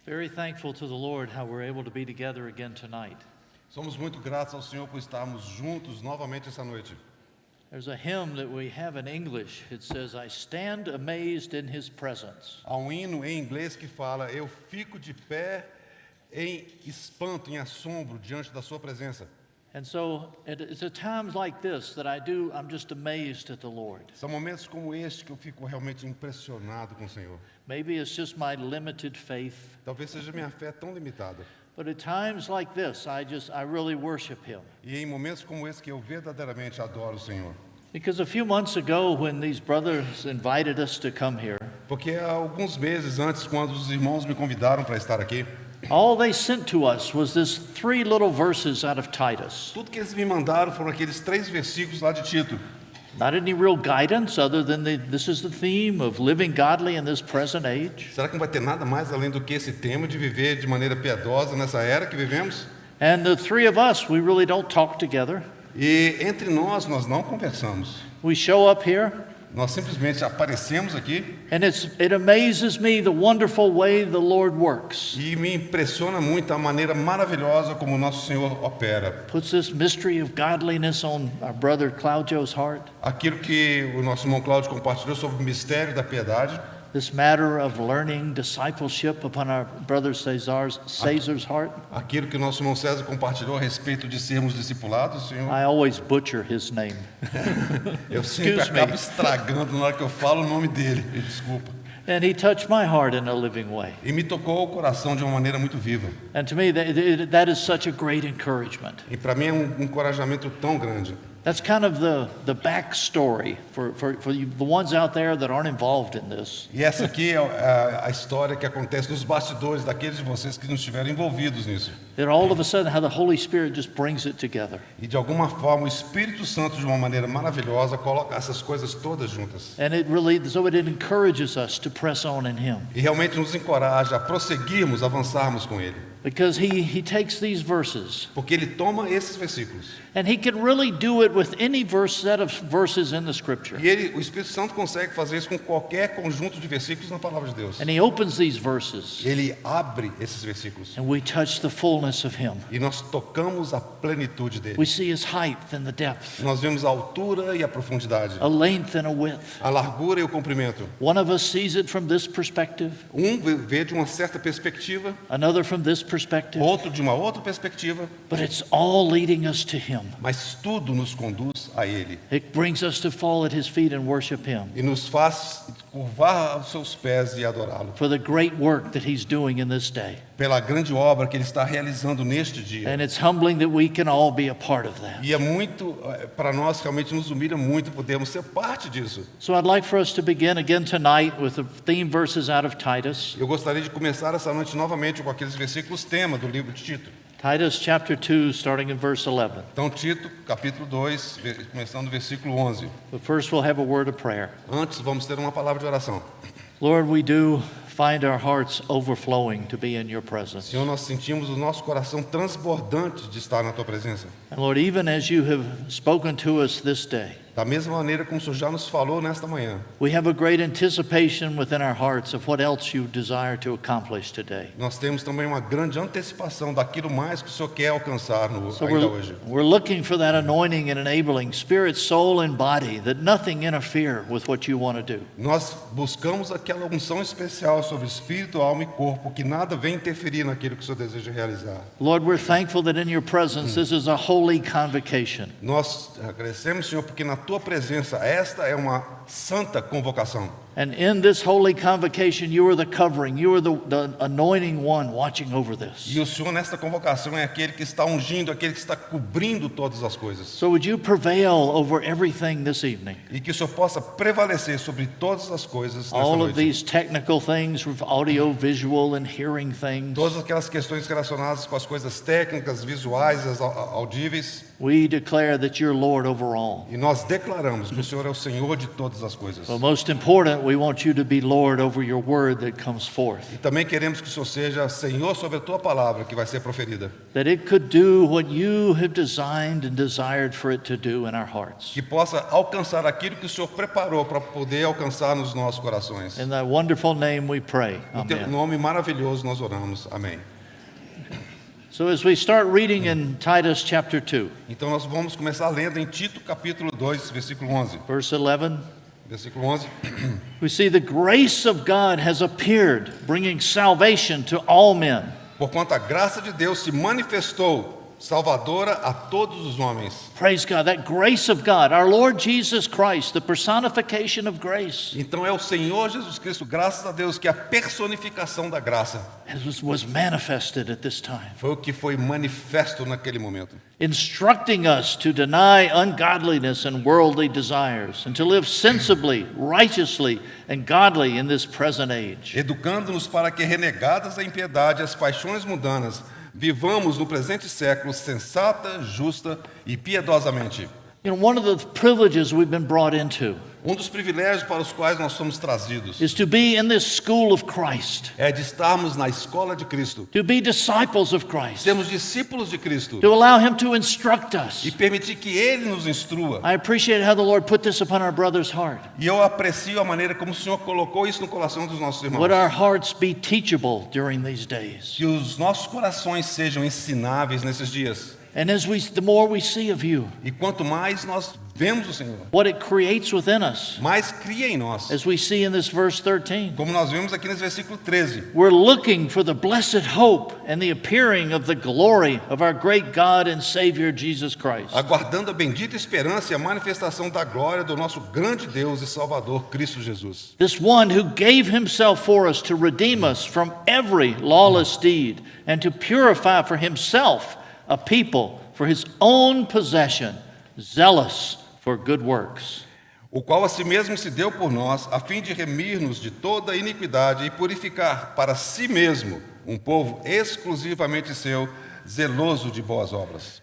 Very thankful to the Lord how we're able to be together again tonight. Somos muito gratos ao Senhor por estarmos juntos novamente essa noite. There's a hymn that we have in English. It says, I stand amazed in His presence. Há um hino em inglês que fala: eu fico de pé em espanto, em assombro diante da sua presença. And so it's at times like this that I'm just amazed at the Lord. São momentos como este que eu fico realmente impressionado com o Senhor. Maybe it's just my limited faith, Talvez seja minha fé tão limitada. but at times like this, I really worship Him. E em momentos como esse que eu verdadeiramente adoro o Senhor. Because a few months ago, when these brothers invited us to come here, Porque há alguns meses antes, quando os irmãos me convidaram para estar aqui, all they sent to us was this 3 little verses out of Titus. tudo que eles me mandaram foram aqueles 3 versículos lá de Tito. Not any real guidance other than this is the theme of living godly in this present age. Será que não vai ter nada mais além do que esse tema de viver de maneira piedosa nessa era que vivemos? And the 3 of us, we really don't talk together. E entre nós não conversamos. We show up here, Nós simplesmente aparecemos aqui and it amazes me the wonderful way the Lord works. e me impressiona muito a maneira maravilhosa como o nosso Senhor opera. Puts this mystery of godliness on our brother Claudio's heart. Aquilo que o nosso irmão Cláudio compartilhou sobre o mistério da piedade, This matter of learning discipleship upon our brother Caesar's heart. aquilo que o nosso irmão César compartilhou a respeito de sermos discipulados, Senhor. I always butcher his name. Eu sempre Excuse me. acabo estragando na hora que eu falo o nome dele. Desculpa. And he touched my heart in a living way. E me tocou o coração de uma maneira muito viva. And to me, that is such a great encouragement. E para mim é um encorajamento tão grande. That's kind of the backstory for the ones out there that aren't involved in this. E essa aqui é a história que acontece nos bastidores daqueles de vocês que não estiveram envolvidos nisso. That all of a sudden how the Holy Spirit just brings it together. E de alguma forma o Espírito Santo, de uma maneira maravilhosa, coloca essas coisas todas juntas. And it encourages us to press on in Him. E realmente nos encoraja a prosseguirmos, avançarmos com Ele. Because he takes these verses, Porque Ele toma esses versículos. and He can really do it with any set of verses in the Scripture. E o Espírito Santo consegue fazer isso com qualquer conjunto de versículos na Palavra de Deus. And He opens these verses, Ele abre esses versículos. and we touch the fullness of Him. E nós tocamos a plenitude dele. We see His height and the depth, Nós vemos a altura e a profundidade, a length and a width. a largura e o comprimento. One of us sees it from this perspective, Vê de uma certa perspectiva, another from this perspective, outro de uma outra perspectiva, but it's all leading us to Him. mas tudo nos conduz a Ele. It brings us to fall at His feet and worship Him E nos faz curvar aos seus pés e adorá-lo. for the great work that He's doing in this day. Pela grande obra que Ele está realizando neste dia. And it's humbling that we can all be a part of that. E é muito, para nós, realmente nos humilha muito podermos ser parte disso. So I'd like for us to begin again tonight with the theme verses out of Titus. Eu gostaria de começar essa noite novamente com aqueles versículos tema do livro de Tito. Titus chapter 2, starting in verse 11. Então, Tito, capítulo 2, começando do versículo 11. But first we'll have a word of prayer. Antes, vamos ter uma palavra de oração. Lord, we do find our hearts overflowing to be in your presence. Senhor, nós sentimos o nosso coração transbordante de estar na Tua presença. And Lord, even as you have spoken to us this day, Da mesma maneira como o Senhor já nos falou nesta manhã, we have a great anticipation within our hearts of what else you desire to accomplish today. nós temos também uma grande antecipação daquilo mais que o Senhor quer alcançar So ainda hoje. we're looking for that anointing and enabling spirit, soul, and body, that nothing interfere with what you want to do. Nós buscamos aquela unção especial sobre espírito, alma e corpo, que nada vem interferir naquilo que o Senhor deseja realizar. Lord, we're thankful that in your presence this is a holy convocation. Nós agradecemos, Senhor, porque na Tua presença esta é uma santa convocação. And in this holy convocation, you are the covering, you are the anointing one watching over this. E o Senhor nesta convocação é aquele que está ungindo, aquele que está cobrindo todas as coisas. So would you prevail over everything this evening? E que o Senhor possa prevalecer sobre todas as coisas nesta All of noite. these technical things with audio, visual, and hearing things. Todas aquelas questões relacionadas com as coisas técnicas, visuais, as audíveis. We declare that you're Lord over all. E nós declaramos que o Senhor é o Senhor de todas as coisas. But most important, we want you to be Lord over your word that comes forth, E também queremos que o Senhor seja Senhor sobre a tua palavra que vai ser proferida. that it could do what you have designed and desired for it to do in our hearts. Que possa alcançar aquilo que o Senhor preparou para poder alcançar nos nossos corações. In thy wonderful name we pray. No teu Amen. nome maravilhoso nós oramos. Amém. So as we start reading in Titus chapter 2, Então nós vamos começar lendo em Tito capítulo 2, versículo 11. verse 11, Versículo 11. we see the grace of God has appeared, bringing salvation to all men. Porquanto a graça de Deus se manifestou, salvadora a todos os homens. Praise God, that grace of God, our Lord Jesus Christ, the personification of grace, Então é o Senhor Jesus Cristo, graças a Deus, que é a personificação da graça. was manifested at this time, Foi o que foi manifesto naquele momento. instructing us to deny ungodliness and worldly desires, and to live sensibly, righteously, and godly in this present age. Educando-nos para que, renegadas a impiedade e as paixões mundanas, vivamos no presente século sensata, justa e piedosamente. You know, one of the privileges we've been brought into Dos privilégios para os quais nós somos trazidos is to be in this school of Christ, é de estarmos na escola de Cristo, to be disciples of Christ, sermos discípulos de Cristo to allow Him to instruct us. e permitir que Ele nos instrua. I appreciate how the Lord put this upon our brother's heart. E eu aprecio a maneira como o Senhor colocou isso no coração dos nossos irmãos. Would our hearts be teachable during these days? Que os nossos corações sejam ensináveis nesses dias. And the more we see of you, E quanto mais nós vemos o Senhor, what it creates within us, mais cria em nós. as we see in this verse 13. Como nós vemos aqui nesse versículo 13. We're looking for the blessed hope and the appearing of the glory of our great God and Savior Jesus Christ. Aguardando a bendita esperança e a manifestação da glória do nosso grande Deus e Salvador, Cristo Jesus. This one who gave himself for us to redeem us from every lawless deed and to purify for himself a people for his own possession, zealous for good works. O qual a si mesmo se deu por nós, a fim de remir-nos de toda iniquidade e purificar para si mesmo um povo exclusivamente seu, zeloso de boas obras.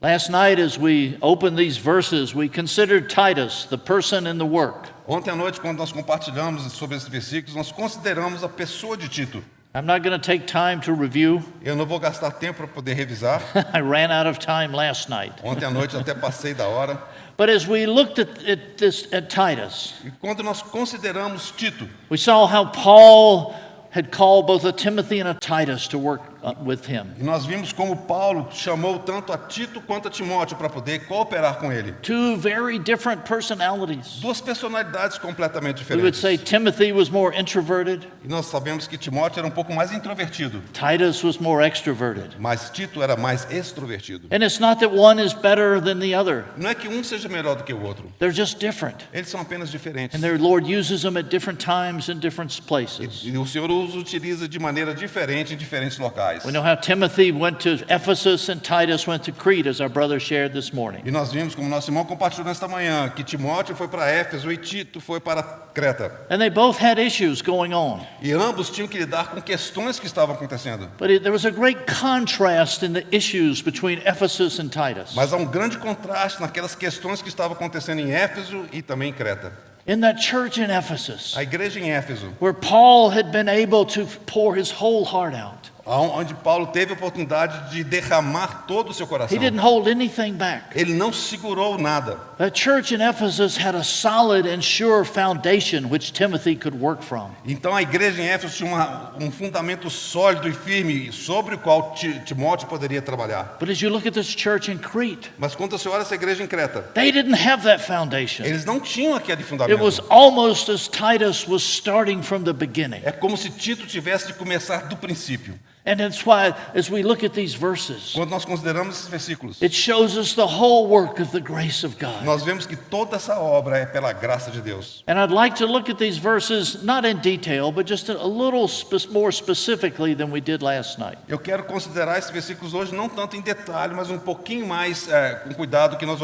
Last night, as we opened these verses, we considered Titus, the person and the work. Ontem à noite, quando nós compartilhamos sobre esses versículos, nós consideramos a pessoa de Tito. I'm not going to take time to review. Eu não vou gastar tempo para poder revisar. I ran out of time last night. Ontem à noite até passei da hora. But as we looked at Titus, E quando nós consideramos Tito, we saw how Paul had called both a Timothy and a Titus to work with him. e nós vimos como Paulo chamou tanto a Tito quanto a Timóteo para poder cooperar com ele. Two very different personalities. Duas personalidades completamente We would diferentes. say Timothy was more introverted, E nós sabemos que Timóteo era um pouco mais introvertido, Titus was more extroverted. mas Tito era mais extrovertido. And it's not that one is better than the other. Não é que um seja melhor do que o outro. They're just different. Eles são apenas diferentes. And their Lord uses them at different times in different places. E o Senhor os utiliza de maneira diferente em diferentes locais. We know how Timothy went to Ephesus and Titus went to Crete, as our brother shared this morning. E nós vimos, como nosso irmão compartilhou nesta manhã, que Timóteo foi para Éfeso e Tito foi para Creta. And they both had issues going on. E ambos tinham que lidar com questões que estavam acontecendo. But there was a great contrast in the issues between Ephesus and Titus. Mas há um grande contraste naquelas questões que estavam acontecendo em Éfeso e também em Creta. In that church in Ephesus, A igreja em Éfeso, where Paul had been able to pour his whole heart out, onde Paulo teve a oportunidade de derramar todo o seu coração. he didn't hold anything back. Ele não segurou nada. The church in Ephesus had a solid and sure foundation which Timothy could work from. Então a igreja em Éfeso tinha um fundamento sólido e firme sobre o qual Timóteo poderia trabalhar. But as you look at this church in Crete, Mas quando você olha essa igreja em Creta, they didn't have that foundation. eles não tinham aquele It fundamento. was almost as Titus was starting from the beginning. É como se Tito tivesse de começar do princípio. And that's why, as we look at these verses, Quando nós consideramos esses versículos, it shows us the whole work of the grace of God. nós vemos que toda essa obra é pela graça de Deus. And I'd like to look at these verses, not in detail, but just a little more specifically than we did last night. Eu quero considerar esses versículos hoje não tanto em detalhe, mas um pouquinho mais com cuidado que nós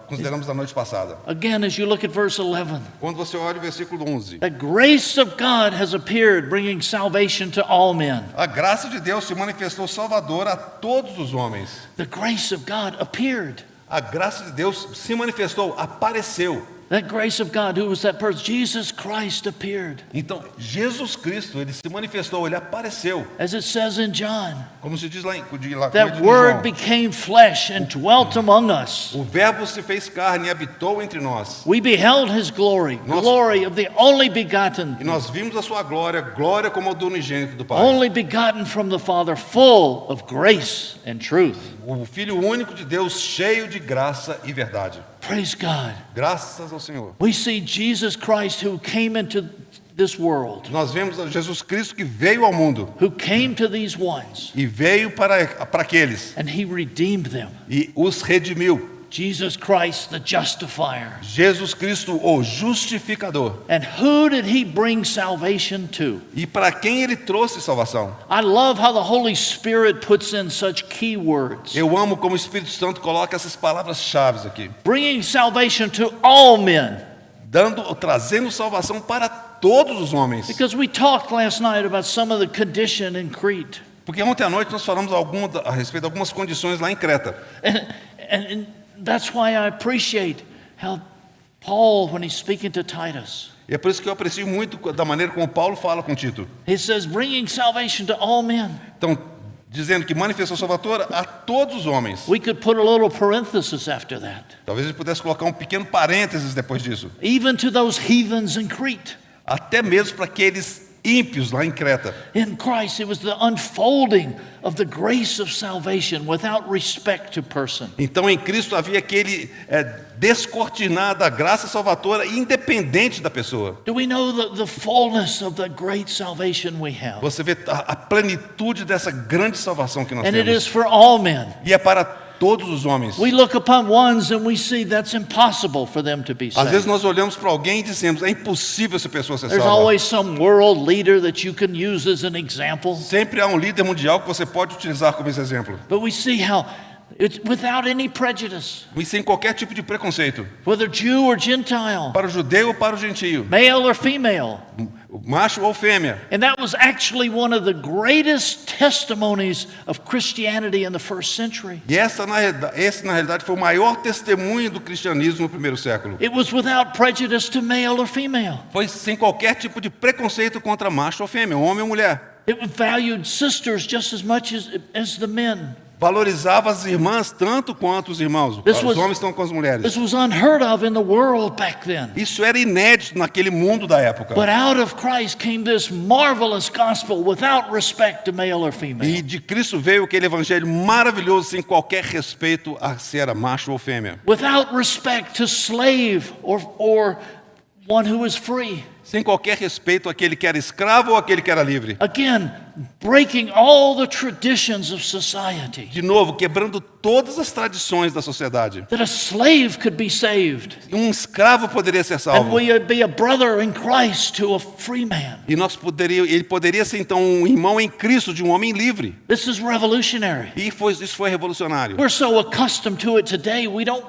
consideramos na noite passada. Again, as you look at verse 11, Quando você olha o versículo 11, the grace of God has appeared, bringing salvation to all men. a graça de Deus se manifestou salvadora a todos os homens. The grace of God appeared. A graça de Deus se manifestou, apareceu. That grace of God, who was that person? Jesus Christ appeared. Então, Jesus Cristo, ele se manifestou, ele apareceu. As it says in John, Como se diz lá em that João. word became flesh and dwelt among us. O verbo se fez carne e habitou entre nós. We beheld his glory, Nossa. glory of the only begotten, E nós vimos a sua glória, glória como a do unigênito do Pai. only begotten from the Father, full of grace and truth. O Filho único de Deus, cheio de graça e verdade. Praise God. Graças ao Senhor. We see Jesus Christ who came into this world, Nós vemos a Jesus Cristo que veio ao mundo who came to these ones, e veio para aqueles and he redeemed them. e os redimiu. Jesus Christ, the justifier. Jesus Cristo, o justificador. And who did he bring salvation to? E para quem ele trouxe salvação? I love how the Holy Spirit puts in such key words. Eu amo como o Espírito Santo coloca essas palavras-chave aqui, Bringing salvation to all men. trazendo salvação para todos os homens. Because we talked last night about some of the condition in Crete. Porque ontem à noite nós falamos a respeito de algumas condições lá em Creta. And that's why I appreciate how Paul, when he's speaking to Titus, E é por isso que eu aprecio muito da maneira como Paulo fala com Tito. he says, bringing salvation to all men. Então, dizendo que manifestou salvador a todos os homens. We could put a little parenthesis after that. Talvez ele pudesse colocar um pequeno parênteses depois disso. Even to those heathens in Crete. Até mesmo para aqueles ímpios lá em Creta. In Christ, it was the unfolding of the grace of salvation without respect to person. Então em Cristo havia aquele descortinar da graça salvadora independente da pessoa. Do we know the fullness of the great salvation we have? Você vê a plenitude dessa grande salvação que nós And it temos. is for all men. E é para todos os homens. We look upon ones and we see that's impossible for them to be Às vezes saved. nós olhamos para alguém e dizemos, é impossível essa pessoa ser There's salva. always some world leader that you can use as an example. Sempre há um líder mundial que você pode utilizar como esse exemplo. But we see how it's without any prejudice, E sem qualquer tipo de preconceito. whether Jew or Gentile, Para o judeu ou para o gentio. male or female. Macho ou fêmea. And that was actually one of the greatest testimonies of Christianity in the first century. E esse, na realidade, foi o maior testemunho do cristianismo no primeiro século. It was without prejudice to male or female. Foi sem qualquer tipo de preconceito contra macho ou fêmea, homem ou mulher. It valued sisters just as much as the men. Valorizava as irmãs tanto quanto os irmãos. This Os was- homens estão com as mulheres. This was unheard of in the world back then. Isso era inédito naquele mundo da época. But out of Christ came this marvelous gospel without respect to male or E female. de Cristo veio aquele evangelho maravilhoso sem qualquer respeito a se era macho ou fêmea. Without respect to slave or one who is free. Sem qualquer respeito àquele que era escravo ou àquele que era livre. Again, breaking all the traditions of society. De novo, quebrando todas as tradições da sociedade. That a slave could be saved. Um escravo poderia ser And salvo. we would be a brother in Christ to a free man. E ele poderia ser então um irmão em Cristo de um homem livre. This is revolutionary. E isso foi revolucionário. We're so accustomed to it today, we don't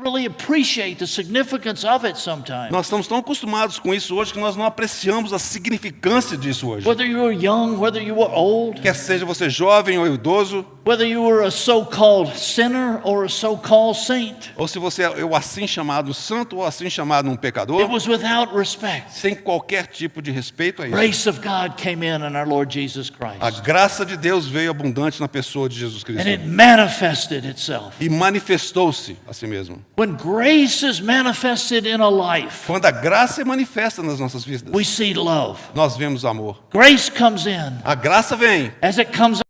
really appreciate the significance of it sometimes. Nós estamos tão acostumados com isso hoje que nós não apreciamos a significância disso hoje. Whether you were young, whether you were old, Quer seja você jovem ou idoso, whether you were a so-called sinner or a so-called saint, ou se você é o assim chamado santo ou assim chamado um pecador, it was without respect. sem qualquer tipo de respeito a isso. Grace of God came in our Lord Jesus A Christ. graça de Deus veio abundante na pessoa de Jesus Cristo. And it manifested itself. E manifestou-se a si mesmo. When grace is manifested in a life, Quando a graça é manifesta nas nossas vidas, we see love. nós vemos amor. Grace comes in. A graça vem. As it comes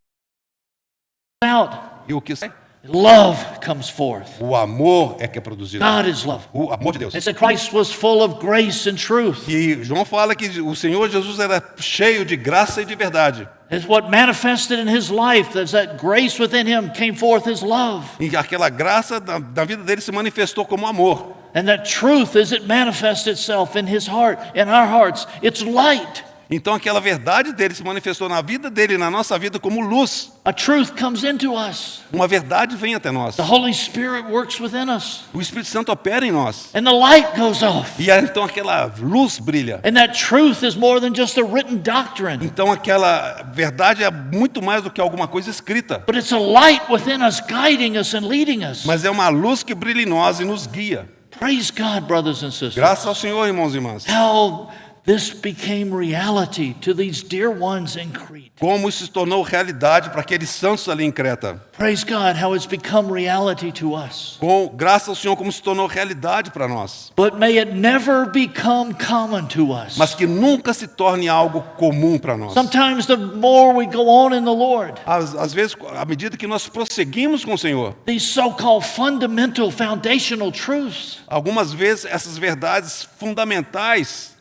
out, E o que sai? love comes forth. O amor é que é produzido. God is love. O amor de Deus. It said Christ was full of grace and truth. E João fala que o Senhor Jesus era cheio de graça e de verdade. It's what manifested in his life. There's that grace within him came forth his love. E aquela graça da vida dele se manifestou como amor. And that truth as it manifests itself in his heart, in our hearts, it's light. Então aquela verdade dele se manifestou na vida dele e na nossa vida como luz. A truth comes into us. Uma verdade vem até nós. The Holy Spirit works within us. O Espírito Santo opera em nós. And the light goes off. E aí, então aquela luz brilha. And that truth is more than just a written doctrine. Então aquela verdade é muito mais do que alguma coisa escrita. But it's a light within us, guiding us and leading us. Mas é uma luz que brilha em nós e nos guia. Praise God, brothers and sisters. Graças ao Senhor, irmãos e irmãs. How this became reality to these dear ones in Crete. Como isso se tornou realidade para aqueles santos ali em Creta. Praise God, how it's become reality to us. Graças ao Senhor, como se tornou realidade para nós. But may it never become common to us. Mas que nunca se torne algo comum para nós. Sometimes the more we go on in the Lord, Às vezes, à medida que nós prosseguimos com o Senhor, these so-called fundamental, foundational truths, algumas vezes essas verdades fundamentais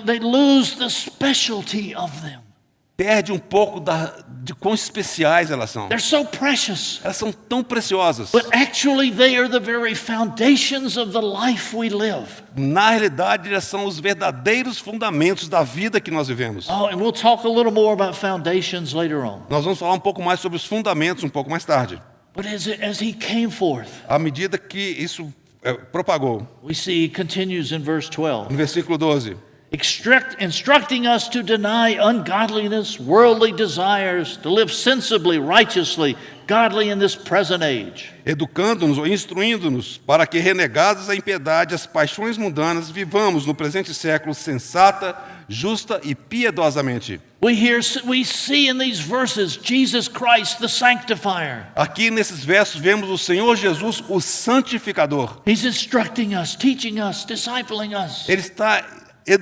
they lose the specialty of them. perde um pouco de quão especiais elas são. They're so precious. Elas são tão preciosas. But actually they are the very foundations of the life we live. Na realidade, elas são os verdadeiros fundamentos da vida que nós vivemos. Oh, and we'll talk a little more about foundations later on. Nós vamos falar um pouco mais sobre os fundamentos um pouco mais tarde. But as he came forth, À medida que isso propagou. we see he continues in verse 12. No versículo 12. Instructing us to deny ungodliness, worldly desires, to live sensibly, righteously, godly in this present age. Educando-nos ou instruindo-nos para que, renegados a impiedade, as paixões mundanas, vivamos no presente século sensata, justa e piedosamente. We see in these verses Jesus Christ, the sanctifier. Aqui nesses versos vemos o Senhor Jesus, o santificador. He's instructing us, teaching us, discipling us. Ele está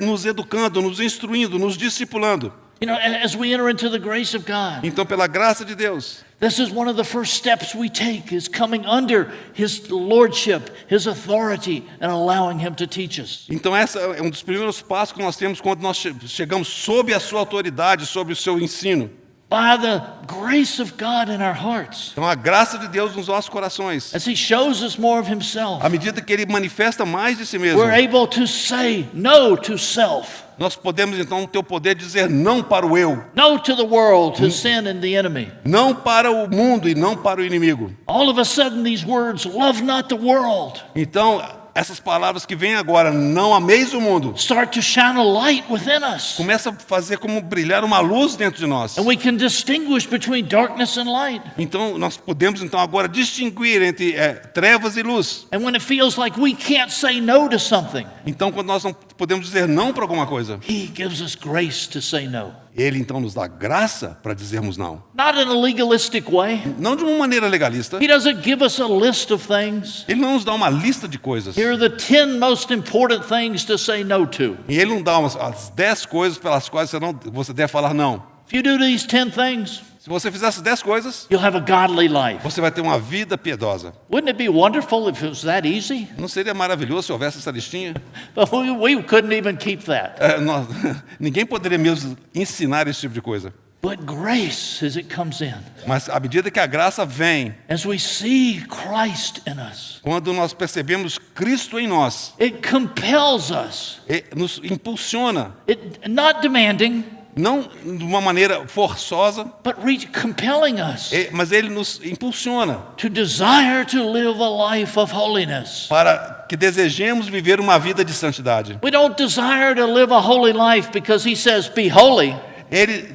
nos educando, nos instruindo, nos discipulando. You know, as we enter into the grace of God, Então, pela graça de Deus, this is one of the first steps we take, is coming under His lordship, His authority, and allowing Him to teach us. então esse é um dos primeiros passos que nós temos quando nós chegamos sob a sua autoridade, sob o seu ensino. By the grace of God in our hearts, Então, a graça de Deus nos nossos corações, as He shows us more of Himself, à medida que Ele manifesta mais de si mesmo, we're able to say no to self, nós podemos então ter o poder de dizer não para o eu, no to the world, to sin and the enemy. não para o mundo e não para o inimigo. All of a sudden, these words, love not the world, Então, essas palavras que vêm agora, não ameis o mundo, start to shine a light within us. começa a fazer como brilhar uma luz dentro de nós. And we can distinguish between darkness and light. Então, nós podemos então agora distinguir entre trevas e luz. And when it feels like we can't say no to something, Então, quando nós não podemos dizer não para alguma coisa, He gives us grace to say no. Ele então nos dá graça para dizermos não. Not in a legalistic way. Não de uma maneira legalista. He doesn't give us a list of things. Ele não nos dá uma lista de coisas. Here are the 10 most important things to say no to. E Ele não dá as 10 coisas pelas quais você deve falar não. If you do these 10 things, Se você fizer essas 10 coisas, you'll have a godly life. você vai ter uma vida piedosa. Wouldn't it be wonderful if it was that easy? Não seria maravilhoso se houvesse essa listinha? But we couldn't even keep that. Ninguém poderia mesmo ensinar esse tipo de coisa. But grace, as it comes in, Mas à medida que a graça vem, as we see Christ in us, quando nós percebemos Cristo em nós, it compels us. nos impulsiona, Not demanding, não de uma maneira forçosa, but compelling us mas Ele nos impulsiona to desire to live a life of holiness. para que desejemos viver uma vida de santidade. We don't desire to live a holy life because He says, be holy.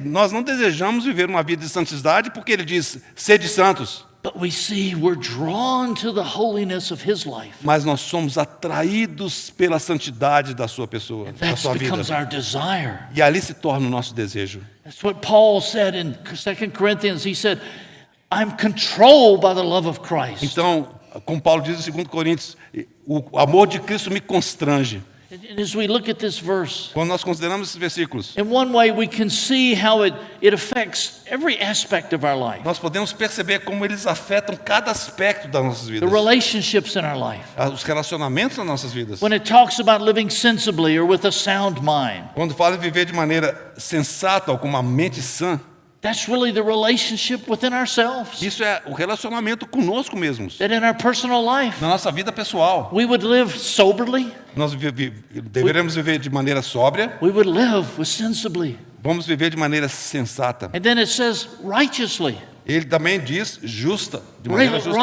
Nós não desejamos viver uma vida de santidade porque Ele diz, sede santos. But we see we're drawn to the holiness of His life. Mas nós somos atraídos pela santidade da sua pessoa, da That sua becomes vida. our desire. E ali se torna o nosso desejo. That's what Paul said in 2 Corinthians. He said, I'm controlled by the love of Christ. Então, como Paulo diz em 2 Coríntios, o amor de Cristo me constrange. And as we look at this verse, Quando nós consideramos esses versículos, in one way we can see how it affects every aspect of our life. nós podemos perceber como eles afetam cada aspecto das nossas The vidas. relationships in our life. Os relacionamentos nas nossas vidas. When it talks about living sensibly or with a sound mind, Quando fala em viver de maneira sensata ou com uma mente sã, that's really the relationship within ourselves. isso é o relacionamento conosco mesmos. That in our personal life, Na nossa vida pessoal, we would live soberly, nós deveremos viver de maneira sóbria, we would live sensibly. vamos viver de maneira sensata. And then it says righteously. Ele também diz justa, de maneira justa.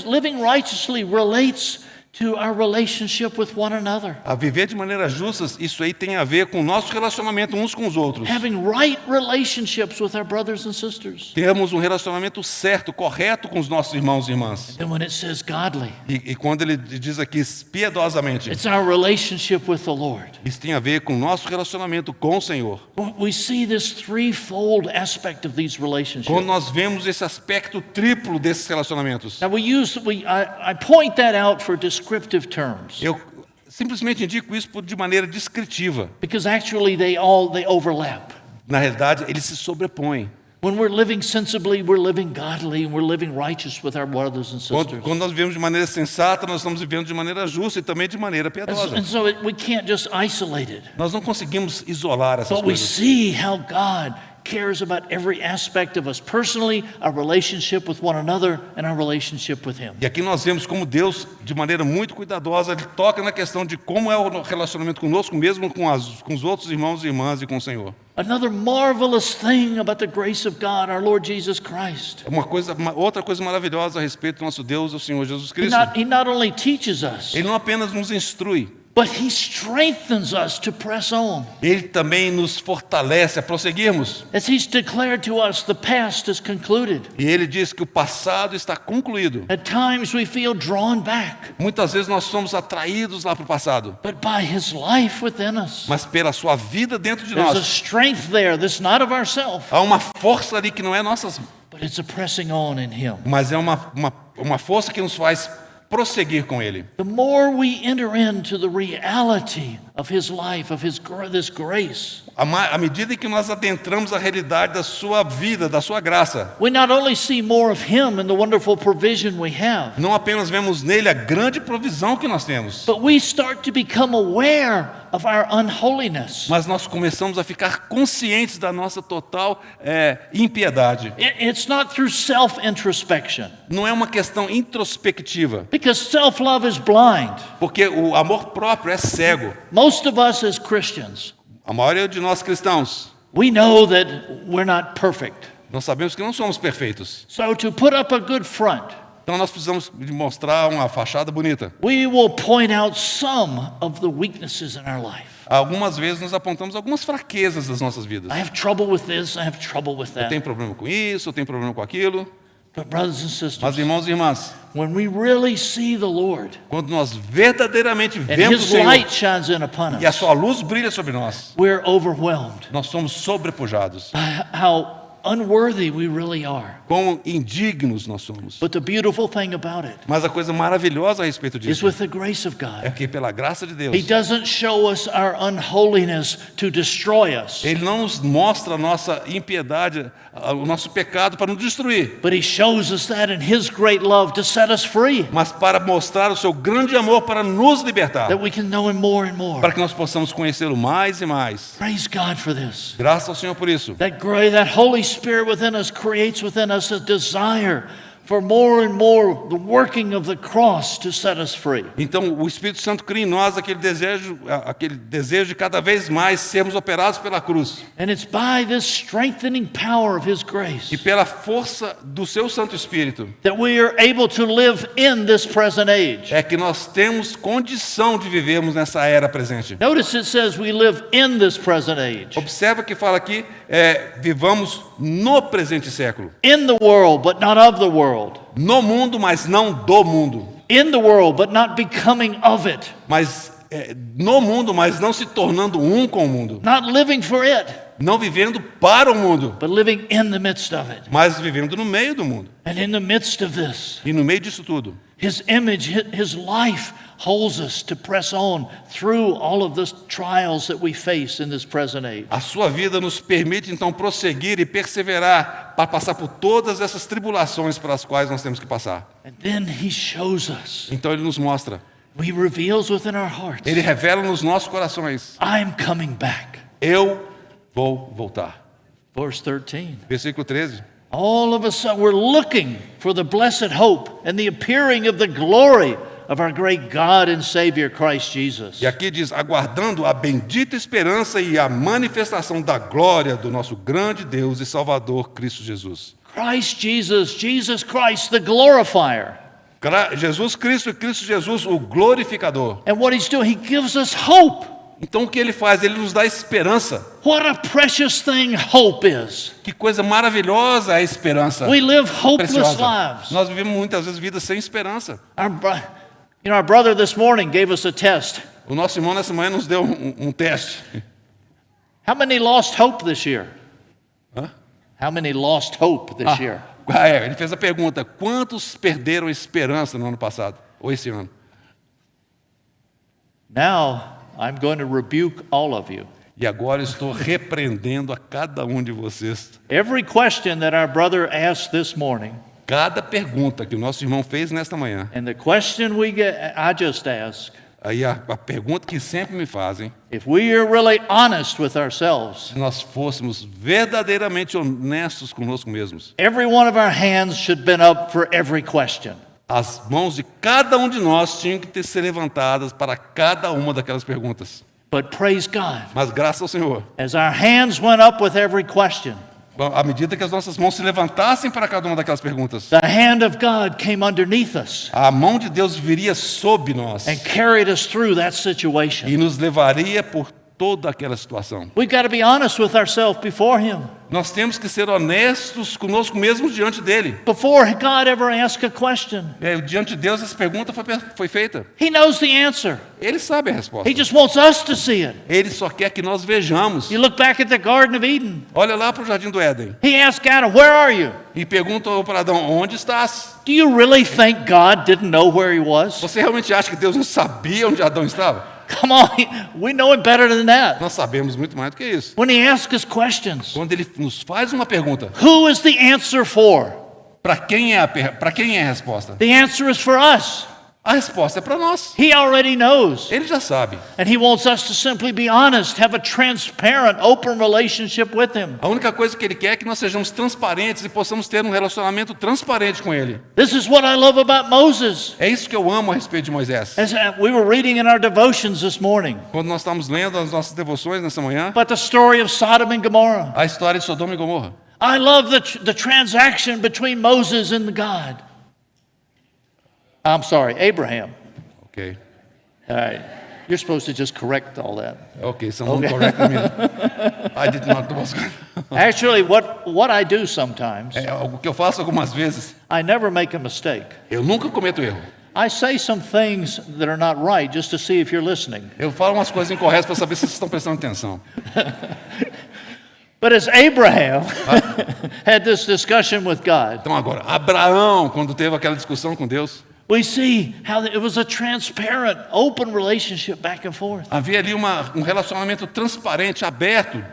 Living righteously relates to our relationship with one another. A viver de maneira justa, isso aí tem a ver com o nosso relacionamento uns com os outros. Having right relationships with our brothers and sisters. Temos um relacionamento certo, correto com os nossos irmãos e irmãs. And when it says godly, E quando ele diz aqui piedosamente, it's our relationship with the Lord. isso tem a ver com o nosso relacionamento com o Senhor. We see this threefold aspect of these Quando relationships. nós vemos esse aspecto triplo desses relacionamentos. Now I point that out for descriptive terms Eu simplesmente indico isso de maneira descritiva. because actually they overlap. Na realidade, eles se sobrepõem. When we're living sensibly, we're living godly, and we're living righteous with our brothers and sisters. Quando nós vivemos de maneira sensata, nós estamos vivendo de maneira justa e também de maneira piedosa. And so we can't just isolate it, Nós não conseguimos isolar essas but we coisas. see how God cares about every aspect of us personally, our relationship with one another, and our relationship with Him. E aqui nós vemos como Deus, de maneira muito cuidadosa, Ele toca na questão de como é o relacionamento conosco mesmo, com os outros irmãos e irmãs e com o Senhor. Another marvelous thing about the grace of God, our Lord Jesus Christ. Outra coisa maravilhosa a respeito do nosso Deus, o Senhor Jesus Cristo. He not only teaches us, Ele não apenas nos instrui, but He strengthens us to press on. Ele também nos fortalece a prosseguirmos. As He's declared to us, the past is concluded. E Ele diz que o passado está concluído. At times we feel drawn back, Muitas vezes nós somos atraídos lá para o passado, but by His life within us, mas pela sua vida dentro de there's a nós, strength there that's not of ourselves, há uma força ali que não é nossa, but it's a pressing on in Him. mas é uma força que nos faz prosseguir com Ele. The more we enter into the reality of His life, of this grace, À medida que nós adentramos a realidade da sua vida, da sua graça, we not only see more of Him and the wonderful provision we have, não apenas vemos nele a grande provisão que nós temos, but we start to become aware of our unholiness. mas nós começamos a ficar conscientes da nossa total impiedade. It's not through self-introspection, Não é uma questão introspectiva, because self-love is blind. porque o amor próprio é cego. Most of us as Christians, A maioria de nós cristãos, we know that we're not perfect. nós sabemos que não somos perfeitos. So to put up a good front, Então nós precisamos de mostrar uma fachada bonita. we will point out some of the weaknesses in our life. Algumas vezes nos apontamos algumas fraquezas das nossas vidas. I have trouble with this, I have trouble with Eu tenho that. problema com isso, eu tenho problema com aquilo. But brothers and Mas sisters, irmãos e irmãs, when we really see the Lord quando nós verdadeiramente and vemos o His Senhor light shines in upon e a us, sua luz brilha sobre nós, we're overwhelmed nós somos sobrepujados. by how unworthy we really are. Quão indignos nós somos. But the beautiful thing about it Mas a coisa maravilhosa a respeito is disso with the grace of é God. que pela graça de Deus, He doesn't show us our unholiness to destroy us, Ele não nos mostra a nossa impiedade, o nosso pecado para nos destruir, but He shows us that in His great love to set us free, mas para mostrar o seu grande amor para nos libertar, that we can know Him more and more. para que nós possamos conhecê-lo mais e mais. Praise God for this. Graças ao Senhor por isso. That Holy Spirit within us creates within us a desire for more and more the working of the cross to set us free. Então, o Espírito Santo cria em nós aquele desejo de cada vez mais sermos operados pela cruz. And it's by this strengthening power of His grace E pela força do seu Santo Espírito, that we are able to live in this present age. é que nós temos condição de vivermos nessa era presente. Notice it says we live in this present age. Observa que fala aqui, vivamos no presente século. In the world, but not of the world. No mundo, mas não do mundo. In the world, but not becoming of it. Mas no mundo, mas não se tornando um com o mundo. Not living for it, Não vivendo para o mundo, but living in the midst of it. mas vivendo no meio do mundo. And in the midst of this, E no meio disso tudo, His image, His life holds us to press on through all of the trials that we face in this present age. a sua vida nos permite então prosseguir e perseverar para passar por todas essas tribulações pelas quais nós temos que passar. And then He shows us, Então Ele nos mostra, He reveals within our hearts, Ele revela nos nossos corações, I'm coming back. eu vou voltar. Verse 13. Versículo 13. All of a sudden, we're looking for the blessed hope and the appearing of the glory of our great God and Savior, Christ Jesus. E aqui diz, aguardando a bendita esperança e a manifestação da glória do nosso grande Deus e Salvador, Cristo Jesus. Christ Jesus, Jesus Christ, the glorifier. Jesus Cristo e Cristo Jesus, o glorificador. And what he's doing, he gives us hope. Então o que ele faz? Ele nos dá esperança. What a precious thing hope is. Que coisa maravilhosa é a esperança. We live hopeless Preciosa. lives. Nós vivemos muitas vezes vidas sem esperança. Our brother this morning gave us a test. O nosso irmão nessa manhã nos deu um teste. How many lost hope this year? Hã? How many lost hope this year? Ele fez a pergunta: quantos perderam a esperança no ano passado? Ou esse ano? Now, I'm going to rebuke all of you. E agora estou repreendendo a cada um de vocês. Every question that our brother asked this morning, Cada pergunta que o nosso irmão fez nesta manhã, and the question I just asked, aí a pergunta que sempre me fazem, if we are really honest with ourselves, se nós fôssemos verdadeiramente honestos conosco mesmos, every one of our hands should have been up for every question. as mãos de cada um de nós tinham que ser levantadas para cada uma daquelas perguntas. But praise God, Mas graças ao Senhor, as our hands went up with every question, à medida que as nossas mãos se levantassem para cada uma daquelas perguntas, the hand of God came underneath us a mão de Deus viria sob nós and carried us through that situation. e nos levaria por toda aquela situação. We've got to be honest with ourselves before Him. Nós temos que ser honestos conosco mesmos diante dele. Before God ever asks a question, Diante de Deus, essa pergunta foi feita. He knows the answer. Ele sabe a resposta. He just wants us to see it. Ele só quer que nós vejamos. You look back at the Garden of Eden. Olha lá para o Jardim do Éden He asked Adam, "Where are you?" e pergunta para Adão: onde estás? Do you really think God didn't know where he was? Você realmente acha que Deus não sabia onde Adão estava? Come on, we know him better than that. Nós sabemos muito mais do que isso. When he asks us questions, Quando ele nos faz uma pergunta, who is the answer for? para quem é a resposta? The answer is for us. A resposta é para nós. He already knows. Ele já sabe. And he wants us to simply be honest, have a transparent, open relationship with him. A única coisa que ele quer é que nós sejamos transparentes e possamos ter um relacionamento transparente com ele. This is what I love about Moses. É isso que eu amo a respeito de Moisés. As we were reading in our devotions this morning Quando nós estamos lendo as nossas devoções nessa manhã, about the story of Sodom and Gomorrah. a história de Sodoma e Gomorra. I love the transaction between Moses and God. I'm sorry, Abraham. Ok. All right. You're supposed to just correct all that. Ok, someone corrected me. I did not do what's good. Actually, what I do sometimes, O que eu faço algumas vezes, I never make a mistake. eu nunca cometo erro. I say some things that are not right just to see if you're listening. Eu falo umas coisas incorretas para saber se vocês estão prestando atenção. But as Abraham had this discussion with God, Então agora, Abraão, quando teve aquela discussão com Deus, we see how it was a transparent, open relationship back and forth. havia ali um relacionamento transparente, aberto,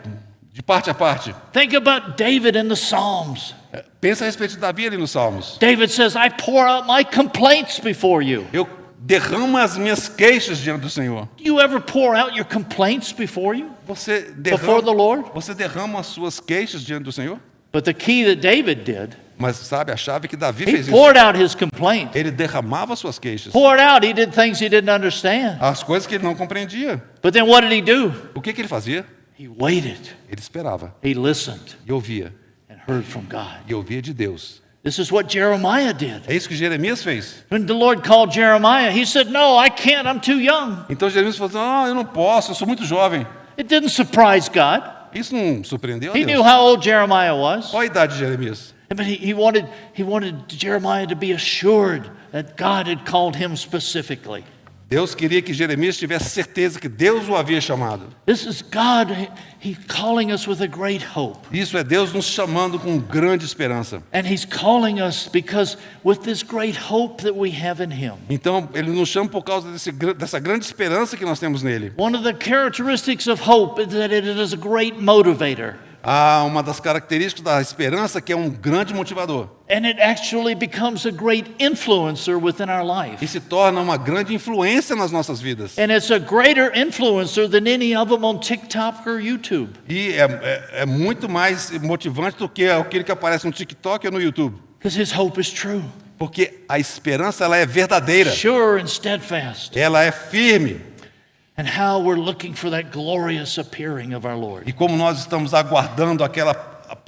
de parte a parte. Think about David in the Psalms. Pensa a respeito de Davi ali nos Salmos. David says, I pour out my complaints before you. Eu derramo as minhas queixas diante do Senhor. Do you ever pour out your complaints before you? Você Before the Lord? Você derrama as suas queixas diante do Senhor? But the key that David did, Mas sabe, a chave é que Davi he fez isso. poured out his complaint. Ele derramava as suas queixas. Poured out, he did things he didn't understand. As coisas que ele não compreendia. But then what did he do? O que ele fazia? He waited. Ele esperava. He listened E ouvia. and heard from God. E ouvia de Deus. This is what Jeremiah did. É isso que Jeremias fez. When the Lord called Jeremiah, he said, No, I can't, I'm too young. Então Jeremias falou assim, eu não posso, eu sou muito jovem. It didn't surprise God. Isso não surpreendeu a He knew Deus. how old Jeremiah was. Qual a idade de Jeremias? But he wanted Jeremiah to be assured that God had called him specifically. Deus queria que Jeremias tivesse certeza que Deus o havia chamado. This is God, He's calling us with a great hope. Isso é Deus nos chamando com grande esperança. And He's calling us because with this great hope that we have in Him. Então, Ele nos chama por causa dessa grande esperança que nós temos nele. One of the characteristics of hope is that it is a great motivator. Há uma das características da esperança que é um grande motivador. And it actually becomes a great influencer within our life. E se torna uma grande influência nas nossas vidas. And it's a greater influencer than any of them on TikTok or YouTube. E é muito mais motivante do que aquele que aparece no TikTok ou no YouTube. Because His hope is true, Porque a esperança ela é verdadeira. sure and steadfast. Ela é firme. And how we're looking for that glorious appearing of our Lord. E como nós estamos aguardando aquela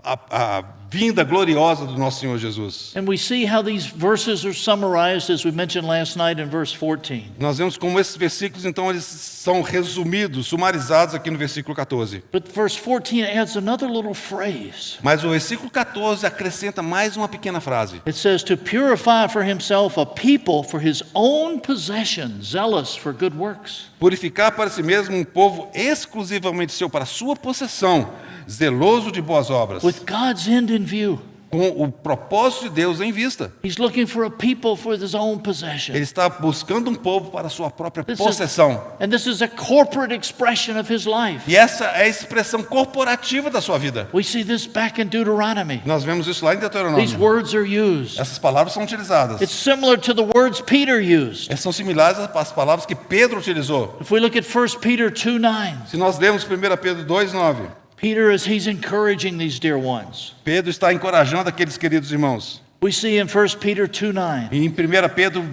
a vinda gloriosa do nosso Senhor Jesus. And we see how these verses are summarized, as we mentioned last night in verse 14. Nós vemos como esses versículos, então, eles são resumidos, sumarizados aqui no versículo 14. But verse 14 adds another little phrase. Mas o versículo 14 acrescenta mais uma pequena frase. It says, to purify for himself a people for his own possession, zealous for good works. Purificar para si mesmo um povo exclusivamente seu, para sua possessão, zeloso de boas obras, With God's end in view. com o propósito de Deus em vista. He's looking for a people for his own possession. Ele está buscando um povo para a sua própria This is- possessão. And this is a corporate expression of his life. E essa é a expressão corporativa da sua vida. We see this back in Deuteronomy. Nós vemos isso lá em These Deuteronômio. words are used. Essas palavras são utilizadas. It's similar to the words Peter used. Essas são similares às palavras que Pedro utilizou. If we look at 1 Peter 2:9, Se nós lermos 1 Pedro 2,9, Peter, as he's encouraging these dear ones, Pedro está encorajando aqueles queridos irmãos. we see in 1 Peter 2:9, E em 1 Pedro,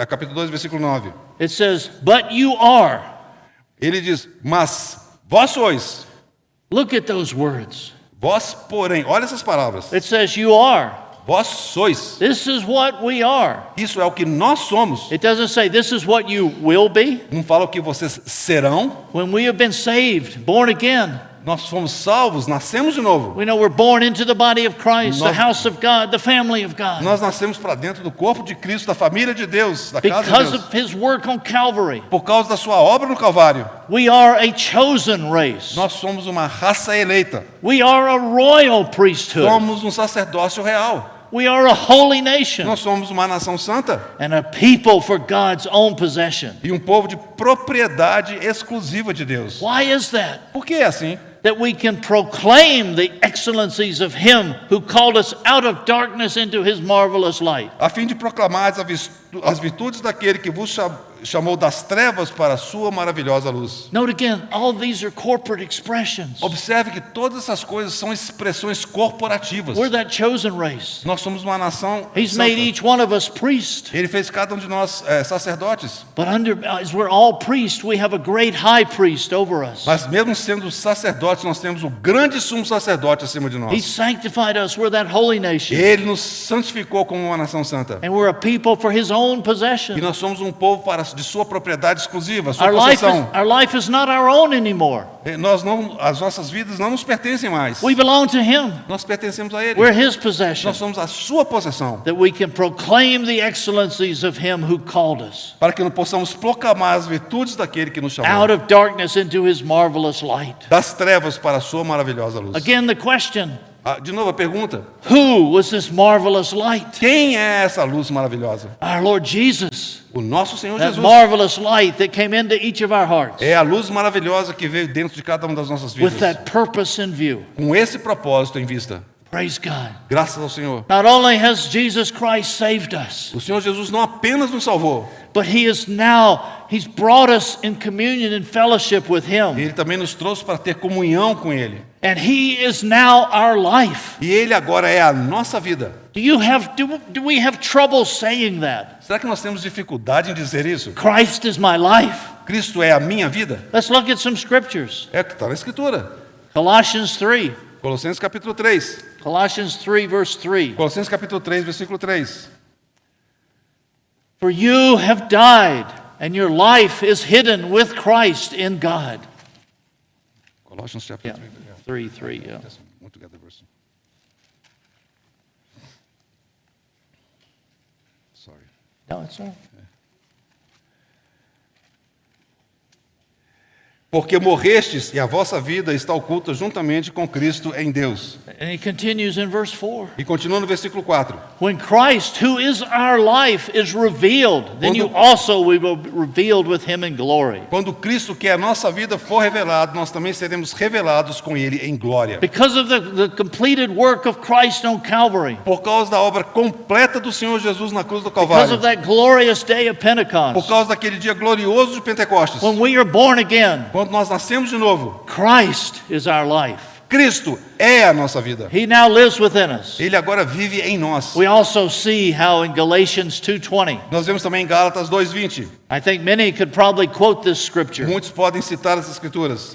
capítulo 2, versículo 9, it says, but you are. ele diz, mas vós sois, Look at those words. vós porém, olha essas palavras, It says you are. vós sois. This is what we are. Isso é o que nós somos. It doesn't say this is what you will be. Não fala o que vocês serão. When we have been saved, born again, Nós fomos salvos, nascemos de novo. we know we're born into the body of Christ, the Nós- house of God, the family of God. Nós nascemos para dentro do corpo de Cristo, da família de Deus, da casa de Because Deus. of his work on Calvary, Por causa da sua obra no Calvário, we are a chosen race. nós somos uma raça eleita. We are a royal priesthood. Somos um sacerdócio real. We are a holy nation Nós somos uma nação santa and a people for God's own possession. e um povo de propriedade exclusiva de Deus. Why is that? Por que é assim? That we can proclaim the excellencies of him who called us out of darkness into his marvelous light. A fim de proclamar as virtudes daquele que vos chamou das trevas para a sua maravilhosa luz. Note again, all these are corporate expressions. Observe que todas essas coisas são expressões corporativas. We're that chosen race. Nós somos uma nação He's santa. made each one of us priests. Ele fez cada um de nós sacerdotes. But as we're all priests, we have a great high priest over us. Mas mesmo sendo sacerdotes, nós temos o grande sumo sacerdote acima de He nós. sanctified us. We're that holy nation. Ele nos santificou como uma nação santa. And we're a people for his own possession. E nós somos um povo de sua propriedade exclusiva, sua Our possessão. life is not our own anymore. As nossas vidas não nos pertencem mais. We belong to him. Nós pertencemos a Ele. We're his possession. Nós somos a sua possessão. That we can proclaim the excellencies of him who called us Para que nós possamos proclamar as virtudes daquele que nos chamou. out of darkness into his marvelous light. Das trevas para a sua maravilhosa luz. Again, the question, De novo a pergunta. who was this marvelous light? Quem é essa luz maravilhosa? Our Lord Jesus. O nosso Senhor That Jesus. marvelous light that came into each of our hearts É a luz maravilhosa que veio dentro de cada uma das nossas vidas. with that purpose in view. Com esse propósito em vista. Praise God. Graças ao Senhor. Not only has Jesus Christ saved us, O Senhor Jesus não apenas nos salvou, but He's brought us in communion and fellowship with Him. Ele também nos trouxe para ter comunhão com Ele. And He is now our life. E Ele agora é a nossa vida. Do we have trouble saying that? Será que nós temos dificuldade em dizer isso? Christ is my life. Cristo é a minha vida? Let's look at some scriptures. É o que está na Escritura. Colossians 3. Colossenses capítulo 3. Colossians 3, verse 3. Colossenses capítulo 3, versículo 3. For you have died, and your life is hidden with Christ in God. Colossians chapter Yeah, 3. 3, yeah. Yes, one together verse. Sorry. No, it's all right. Porque morrestes e a vossa vida está oculta juntamente com Cristo em Deus. And he continues in verse 4. E continua no versículo 4. When Christ, who is our life, is revealed, then you also will be revealed with him in glory. Quando Cristo, que é a nossa vida, for revelado, nós também seremos revelados com Ele em glória. Because of the completed work of Christ on Calvary. Por causa da obra completa do Senhor Jesus na cruz do Because Calvário. of that glorious day of Por Pentecost. causa daquele dia glorioso de Pentecostes. When we are born again, Quando nós nascemos de novo, Christ is our life. Cristo é a nossa vida. He now lives within us. Ele agora vive em nós. We also see how in Galatians 2:20, Nós vemos também em Gálatas 2:20. I think many could probably quote this scripture. Muitos podem citar as Escrituras.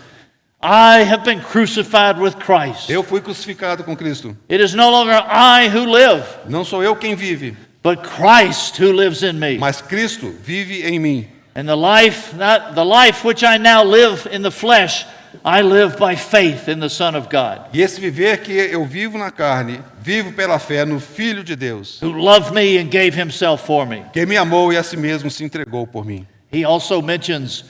I have been crucified with Christ. Eu fui crucificado com Cristo. It is no longer I who live, Não sou eu quem vive, but Christ who lives in me. mas Cristo vive em mim. And the life which I now live in the flesh, I live by faith in the Son of God, E esse viver que eu vivo na carne, vivo pela fé no Filho de Deus, who loved me and gave himself for me. que me amou e a si mesmo se entregou por mim. He also mentions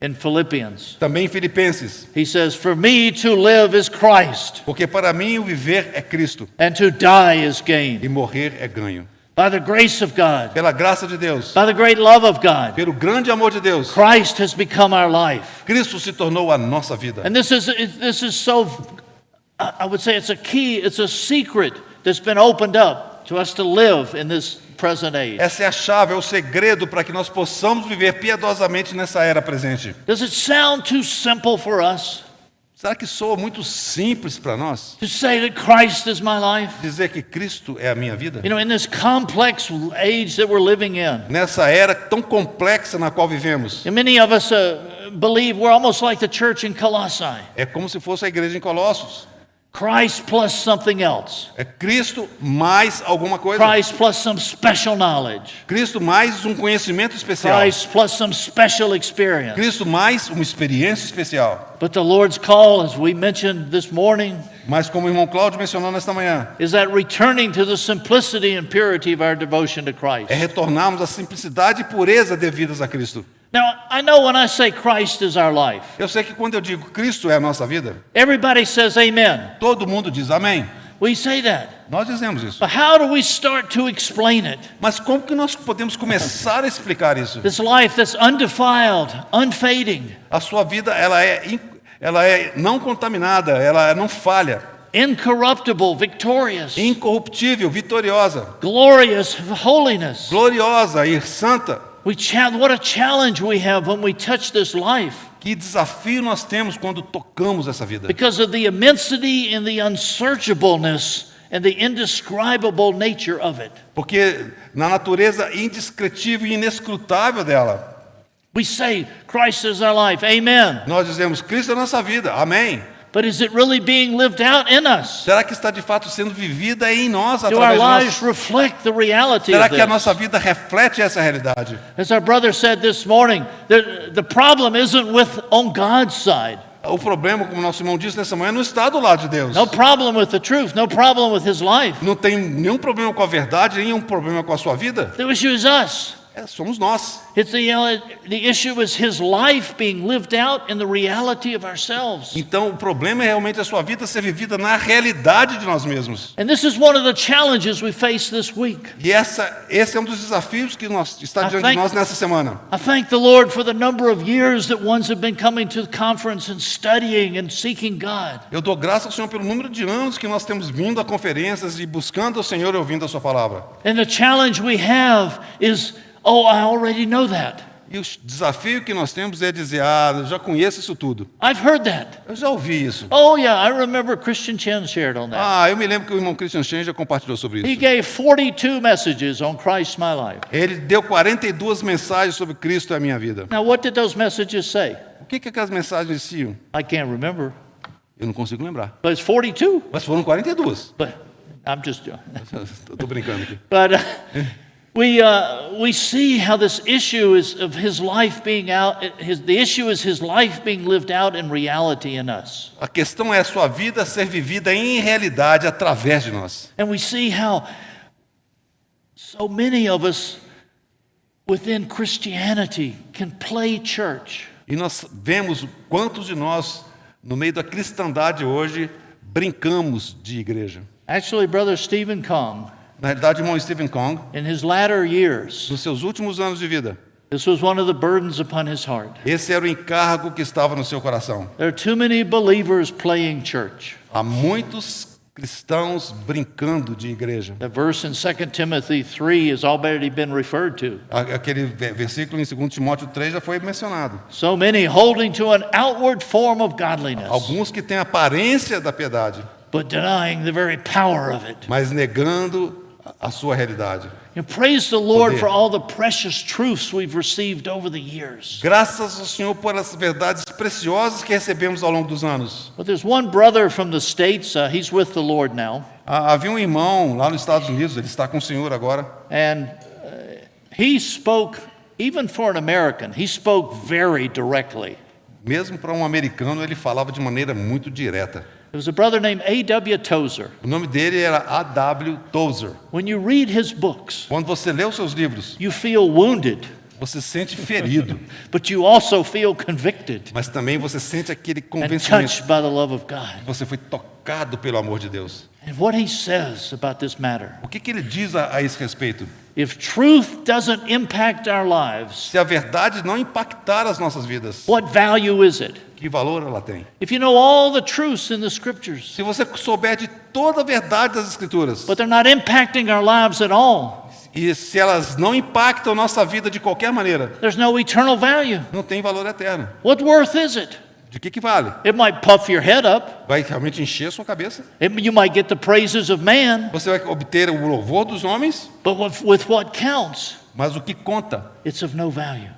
in Philippians, Também em Filipenses, he says, "For me to live is Christ, porque para mim o viver é Cristo and to die is gain. e morrer é ganho. By the grace of God, Pela graça de Deus, by the great love of God, pelo grande amor de Deus, Christ has become our life." Cristo se tornou a nossa vida. And this is so, I would say it's a key, it's a secret that's been opened up to us to live in this present age. Essa é a chave, é o segredo para que nós possamos viver piedosamente nessa era presente. Does it sound too simple for us Será que soa muito simples para nós to say that Christ is my life? dizer que Cristo é a minha vida? You know, in this complex age that we're living in, Nessa era tão complexa na qual vivemos, and many of us believe we're almost like the church in Colossae. é como se fosse a igreja em Colossos. Christ plus something else. É Cristo mais alguma coisa. Christ plus some special knowledge. Cristo mais um conhecimento especial. Christ plus some special experience. Cristo mais uma experiência especial. But the Lord's call, as we mentioned this morning, Mas como o irmão Cláudio mencionou nesta manhã, is that returning to the simplicity and purity of our devotion to Christ. é retornarmos à simplicidade e pureza devidas a Cristo. Now, I know when I say Christ is our life, Eu sei que quando eu digo Cristo é a nossa vida, everybody says amen. todo mundo diz amém. We say that. Nós dizemos isso. But how do we start to explain it? Mas como que nós podemos começar a explicar isso? This life that's undefiled, unfading, A sua vida ela é não contaminada, ela não falha, incorruptible, victorious, incorruptível, vitoriosa, glorious holiness. gloriosa e santa. What a challenge we have when we touch this life Que desafio nós temos quando tocamos essa vida. because of the immensity and the unsearchableness and the indescribable nature of it. Porque na natureza indescritível e inescrutável dela, We say Christ is our life. Amen. nós dizemos Cristo é a nossa vida. Amém. But is it really being lived out in us? Será que está de fato sendo vivida em nós Do our através de nós? lives reflect the reality Será of que a this? nossa vida reflete essa realidade? As our brother said this morning, the problem isn't on God's side. O problema, como nosso irmão disse nessa manhã, não está do lado de Deus. No problem with the truth, no problem with his life. Não tem nenhum problema com a verdade, nenhum problema com a sua vida. The issue is us. Somos nós. It's the issue is his life being lived out in the reality of ourselves. Então, o problema é realmente a sua vida ser vivida na realidade de nós mesmos. And this is one of the challenges we face this week. E esse é um dos desafios que está diante de nós nessa semana. I thank the Lord for the number of years that ones have been coming to the conference and studying and seeking God. Eu dou graças ao Senhor pelo número de anos que nós temos vindo a conferências e buscando o Senhor e ouvindo a sua palavra. And the challenge we have is, oh, I already know that. E o desafio que nós temos é dizer, eu já conheço isso tudo. I've heard that. Eu já ouvi isso. Oh, yeah, I remember Christian Chen shared on that. Eu me lembro que o irmão Christian Chen já compartilhou sobre He isso. gave 42 messages on Christ my life. Ele deu 42 mensagens sobre Cristo e a minha vida. Now, what did those messages say? O que aquelas mensagens diziam? I can't remember, Eu não consigo lembrar. but it's 42. Mas foram 42. But I'm just Estou brincando aqui. But we see how this issue is of his life being out. The issue is his life being lived out in reality in us. A questão é a sua vida ser vivida em realidade através de nós. And we see how so many of us within Christianity can play church. E nós vemos quantos de nós, no meio da cristandade hoje, brincamos de igreja. Actually, Brother Stephen Kong, Na realidade, o irmão Stephen Kong, in his latter years, nos seus últimos anos de vida, this was one of the burdens upon his heart. esse era o encargo que estava no seu coração. There are too many believers playing church. Há muitos cristãos brincando de igreja. The verse in 2 Timothy 3 has already been referred to. Aquele versículo em 2 Timóteo 3 já foi mencionado. So many holding to an outward form of godliness, Alguns que têm a aparência da piedade, but denying the very power of it. mas negando a sua realidade. And praise the Lord Poder. for all the precious truths we've received over the years. Graças ao Senhor por essas verdades preciosas que recebemos ao longo dos anos. But there's one brother from the States, he's with the Lord now, Havia um irmão lá nos Estados Unidos, ele está com o Senhor agora. and he spoke, even for an American, he spoke very directly. Mesmo para um americano, ele falava de maneira muito direta. There was a brother named A.W. Tozer. O nome dele era A.W. Tozer. When you read his books, Quando você lê os seus livros, you feel wounded, você se sente ferido, but you also feel convicted mas também você sente aquele and convencimento. touched by the love of God. Você foi tocado pelo amor de Deus. And what he says about this matter, O que ele diz a esse respeito? if truth doesn't impact our lives, Se a verdade não impactar as nossas vidas, what value is it? que valor ela tem? If you know all the truths in the scriptures, Se você souber de toda a verdade das Escrituras, but they're not impacting our lives at all, e se elas não impactam nossa vida de qualquer maneira, there's no eternal value. não tem valor eterno. What worth is it? De que vale? It might puff your head up. Vai realmente encher a sua cabeça? You might get the praises of man, Você vai obter o louvor dos homens, but with what counts, mas o que conta it's of no value.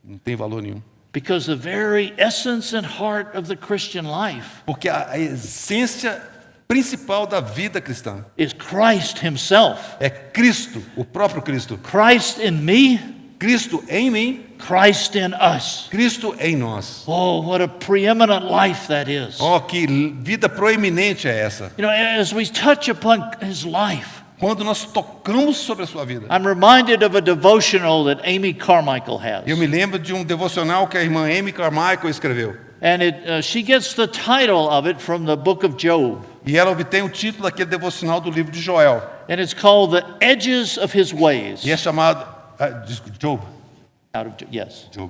não tem valor nenhum. Because the very essence and heart of the Christian life Porque a essência principal da vida cristã is Christ himself. é Cristo, o próprio Cristo. Christ in me, Cristo em mim, Christ in us. Cristo em nós. Oh, what a preeminent life that is. Oh, que vida proeminente é essa. You know, as we touch upon his life, Quando nós tocamos sobre a sua vida. I'm reminded of a devotional that Amy Carmichael has. Eu me lembro de um devocional que a irmã Amy Carmichael escreveu. And she gets the title of it from the book of Job. E ela obtém o título daquele devocional do livro de Joel. And it's called The Edges of His Ways. E é chamado... Job. Out of, yes. Job.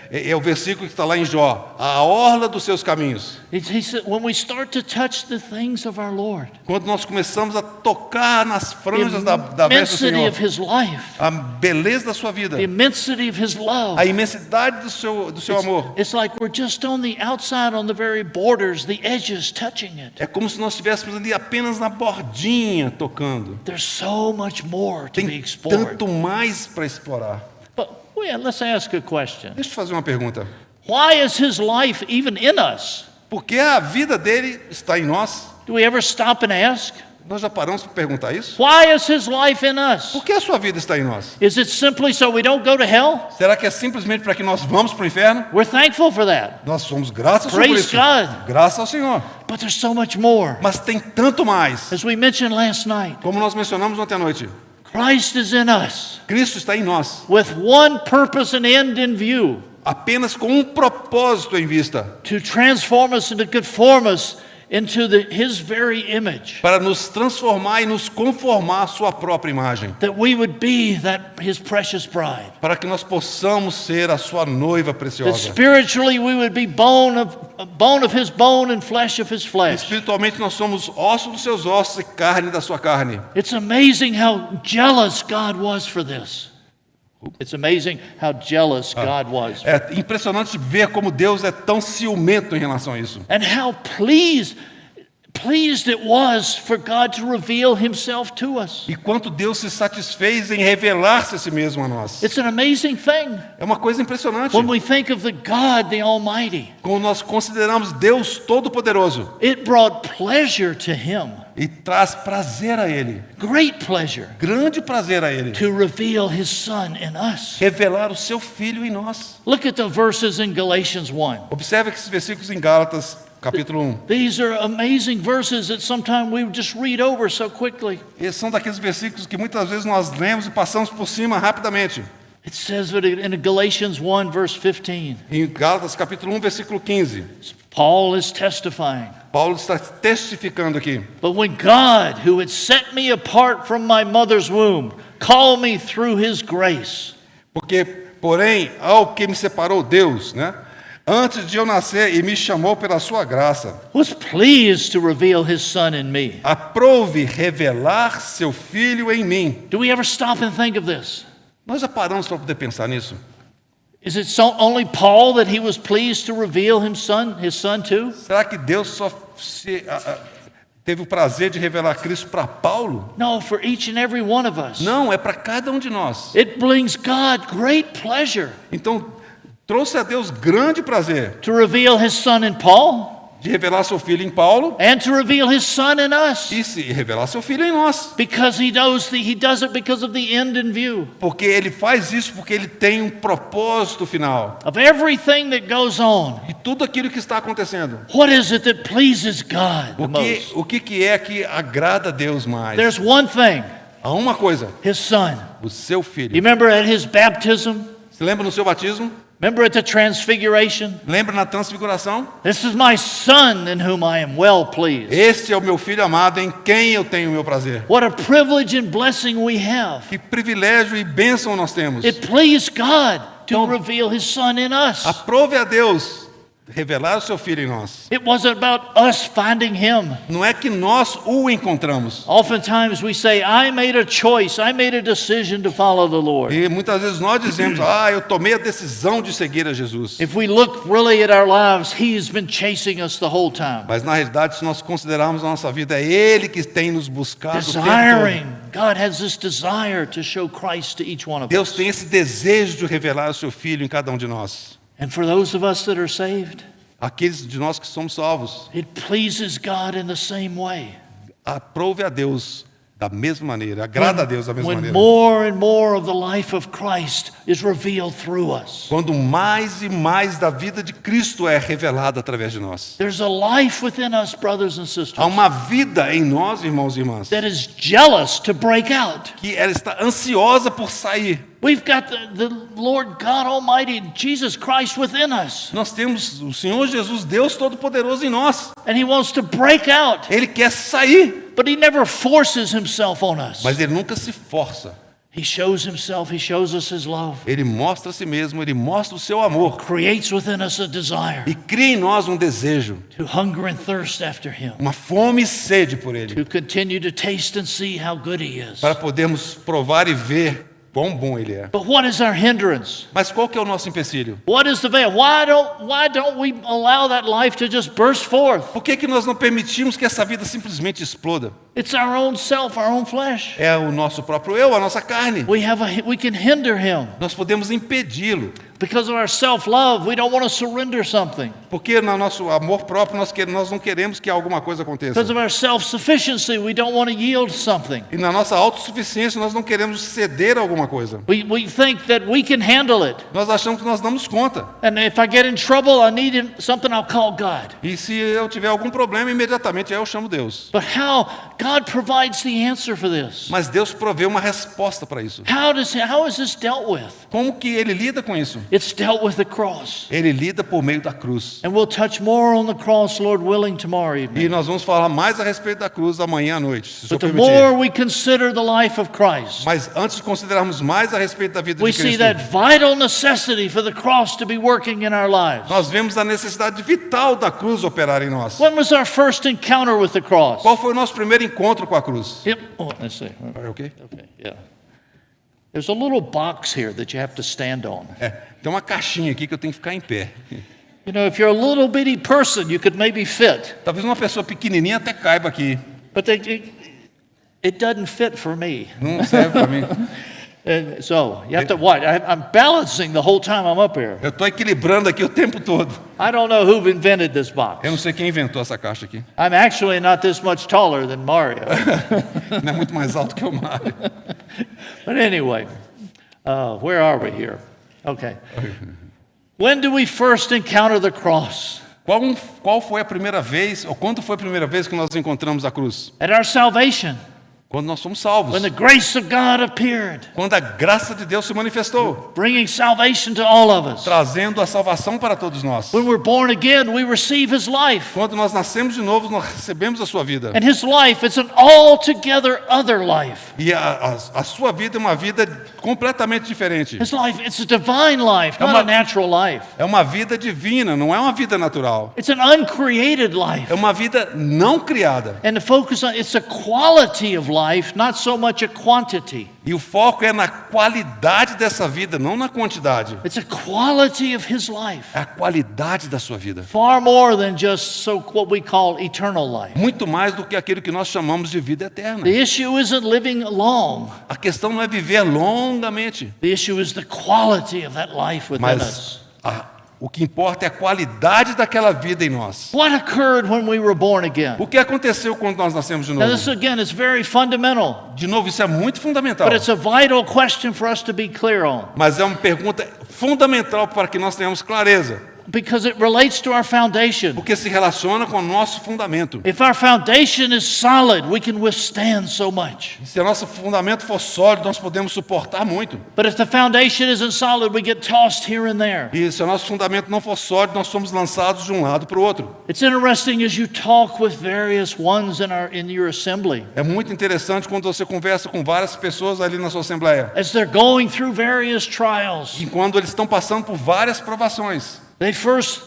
É o versículo que está lá em Jó. A orla dos seus caminhos. He said, when we start to touch the things of our Lord, Quando nós começamos a tocar nas the franjas da veste do immensity Senhor. of His life, A beleza da sua vida. the immensity of His love, A imensidade do seu amor. it's like we're just on the outside, on the very borders, the edges, touching it. É como se nós estivéssemos ali apenas na bordinha tocando. There's so much more to be Tem explored. tanto mais para explorar. But let's ask a question. Deixa eu fazer uma pergunta. Why is His life even in us? Por que a vida dele está em nós? Do we ever stop and ask? Nós já paramos para perguntar isso? Why is His life in us? Por que a sua vida está em nós? Is it simply so we don't go to hell? Será que é simplesmente para que nós vamos para o inferno? We're thankful for that. Nós somos graças por Praise isso. God. Graças ao Senhor. But there's so much more. Mas tem tanto mais. As we mentioned last night, Como nós mencionamos ontem à noite. Christ is in us Cristo está em nós. with one purpose and end in view, Apenas com um propósito em vista. to transform us and to conform us into His very image, Para nos transformar e nos conformar à sua própria imagem. that we would be His precious bride, Para que nós possamos ser a sua noiva that preciosa. spiritually we would be bone of His bone and flesh of His flesh. Espiritualmente nós somos osso dos seus ossos e carne da sua carne. It's amazing how jealous God was for this. It's amazing how jealous God was. É impressionante ver como Deus é tão ciumento em relação a isso. And how pleased it was for God to reveal Himself to us. E quanto Deus se satisfez em revelar-se a si mesmo a nós. It's an amazing thing É uma coisa impressionante. when we think of the God, the Almighty. Quando nós consideramos Deus Todo-Poderoso It brought pleasure to Him, e traz prazer a Ele, great pleasure, grande prazer a Ele, to reveal His Son in us. revelar o seu Filho em nós. Look at the verses in Galatians 1. Observe esses versículos em Gálatas, capítulo 1. These are amazing verses that sometimes we just read over so quickly. Esses são daqueles versículos que muitas vezes nós lemos e passamos por cima rapidamente. It says that in Galatians 1, verse 15, Em Gálatas, capítulo 1, versículo 15. Paul is testifying. Paulo está testificando aqui. But when God, who had set me apart from my mother's womb, called me through His grace, Porque, porém, ao que me separou Deus, né? Antes de eu nascer e me chamou pela sua graça, was pleased to reveal His Son in me. aprove revelar seu Filho em mim. Do we ever stop and think of this? Nós já paramos para poder pensar nisso? Is it only Paul that he was pleased to reveal his son to? Será que Deus só se teve o prazer de revelar Cristo para Paulo? No, for each and every one of us. Não, é para cada um de nós. It brings God great pleasure Então, trouxe a Deus grande prazer to reveal His Son in Paul de revelar seu Filho em Paulo and to reveal His Son in us. e se revelar seu Filho em nós. Because He knows that He does it because of the end in view. Porque Ele faz isso porque Ele tem um propósito final. Of everything that goes on, E tudo aquilo que está acontecendo. what is it that pleases God the most? O que é que agrada a Deus mais? There's one thing, Há uma coisa, His Son. o seu You Filho. remember at His baptism? Você lembra no seu batismo? Remember at the transfiguration? Lembra na transfiguração? This is my Son in whom I am well pleased. Este é o meu Filho amado em quem eu tenho o meu prazer. What a privilege and blessing we have. Que privilégio e bênção nós temos. It pleased God to reveal His Son in us. Aprove a Deus revelar o seu Filho em nós. It wasn't about us finding Him. Não é que nós o encontramos. Oftentimes we say, I made a choice, I made a decision to follow the Lord. E muitas vezes nós dizemos, eu tomei a decisão de seguir a Jesus. If we look really at our lives, He's been chasing us the whole time. Mas na realidade, se nós considerarmos a nossa vida, é Ele que tem nos buscado o tempo Desiring. todo. God has this desire to show Christ to each one of Deus us. tem esse desejo de revelar o seu Filho em cada um de nós. And for those of us that are saved, Aqueles de nós que somos salvos, it pleases God in the same way. aprove a Deus da mesma maneira, agrada a Deus da mesma When maneira. more and more of the life of Christ is revealed through us. Quando mais e mais da vida de Cristo é revelada através de nós. There's a life within us, brothers and Há sisters, uma vida em nós, irmãos e irmãs, that is jealous to break out. que ela está ansiosa por sair. We've got the Lord God Almighty, Jesus Christ within us. Nós temos o Senhor Jesus, Deus Todo-Poderoso em nós. And He wants to break out, Ele quer sair, but He never forces Himself on us. mas Ele nunca se força. He shows Himself, He shows us His love, Ele mostra a si mesmo, Ele mostra o seu amor. creates within us a desire E cria em nós um desejo, to hunger and thirst after Him, uma fome e sede por Ele. to continue to taste and see how good He is. Para podermos provar e ver quão bom Ele é. But what is our hindrance? Mas qual que é o nosso empecilho? What is the veil? Why don't we allow that life to just burst forth? Por que nós não permitimos que essa vida simplesmente exploda? It's our own self, our own flesh. É o nosso próprio eu, a nossa carne. We can hinder Him. Nós podemos impedi-lo. Because of our self-love, we don't want to surrender something. Porque no nosso amor próprio nós não queremos que alguma coisa aconteça. Because of our self-sufficiency, we don't want to yield something. E na nossa autossuficiência nós não queremos ceder a alguma coisa. We think that we can handle it. Nós achamos que nós damos conta. And if I get in trouble, I need something, I'll call God. E se eu tiver algum problema, imediatamente eu chamo Deus. But how God provides the answer for this? Mas Deus provê uma resposta para isso. How is this dealt with? Como que Ele lida com isso? It's dealt with the cross. Ele lida por meio da cruz. And we'll touch more on the cross, Lord willing, tomorrow evening. E nós vamos falar mais a respeito da cruz amanhã à noite, se o Senhor But the permitir. more we consider the life of Christ, Mas antes de considerarmos mais a respeito da vida we de see Cristo, that vital necessity for the cross to be working in our lives. nós vemos a necessidade vital da cruz operar em nós. When was our first encounter with the cross? Qual foi o nosso primeiro encontro com a cruz? Let's see. É ok? Okay, yeah. There's a little box here that you have to stand on. Tem uma caixinha aqui que eu tenho que ficar em pé. You know, if you're a little bitty person, you could maybe fit, Talvez uma pessoa pequenininha até caiba aqui. but it doesn't fit for me. Não serve para mim. And so you have to what? I'm balancing the whole time I'm up here. Eu estou equilibrando aqui o tempo todo. I don't know who invented this box. Eu não sei quem inventou essa caixa aqui. I'm actually not this much taller than Mario. Não é muito mais alto que o Mário. But anyway, where are we here? Okay. When do we first encounter the cross? Qual foi a primeira vez, ou quando foi a primeira vez que nós encontramos a cruz? At our salvation, Quando nós somos salvos. when the grace of God appeared, Quando a graça de Deus se manifestou, bringing salvation to all of us. trazendo a salvação para todos nós. When we're born again, we receive His life. Quando nós nascemos de novo, nós recebemos a sua vida. And His life is an altogether other life. E a sua vida é uma vida completamente diferente. His life, it's a divine life, not uma- a natural life. É uma vida divina, não é uma vida natural. It's an uncreated life. É uma vida não criada. And the focus on it's a quality of life. life, not so much a quantity. E o foco é na qualidade dessa vida, não na quantidade. It's a quality of his life. É a qualidade da sua vida. Far more than just what we call eternal life. Muito mais do que aquilo que nós chamamos de vida eterna. The issue isn't living long. A questão não é viver longamente, The issue is the quality of that life within mas us. o que importa é a qualidade daquela vida em nós. What occurred when we were born again? O que aconteceu quando nós nascemos de Now, this novo? again is very fundamental, De novo, isso é muito fundamental. but it's a vital question for us to be clear on Mas é uma pergunta fundamental para que nós tenhamos clareza, because it relates to our foundation. porque se relaciona com o nosso fundamento. If our foundation is solid, we can withstand so much. Se o nosso fundamento for sólido, nós podemos suportar muito. But if the foundation isn't solid, we get tossed here and there. E se o nosso fundamento não for sólido, nós somos lançados de um lado para o outro. It's interesting as you talk with various ones in your assembly, É muito interessante quando você conversa com várias pessoas ali na sua assembleia. as they're going through various trials. E quando eles estão passando por várias provações. They first,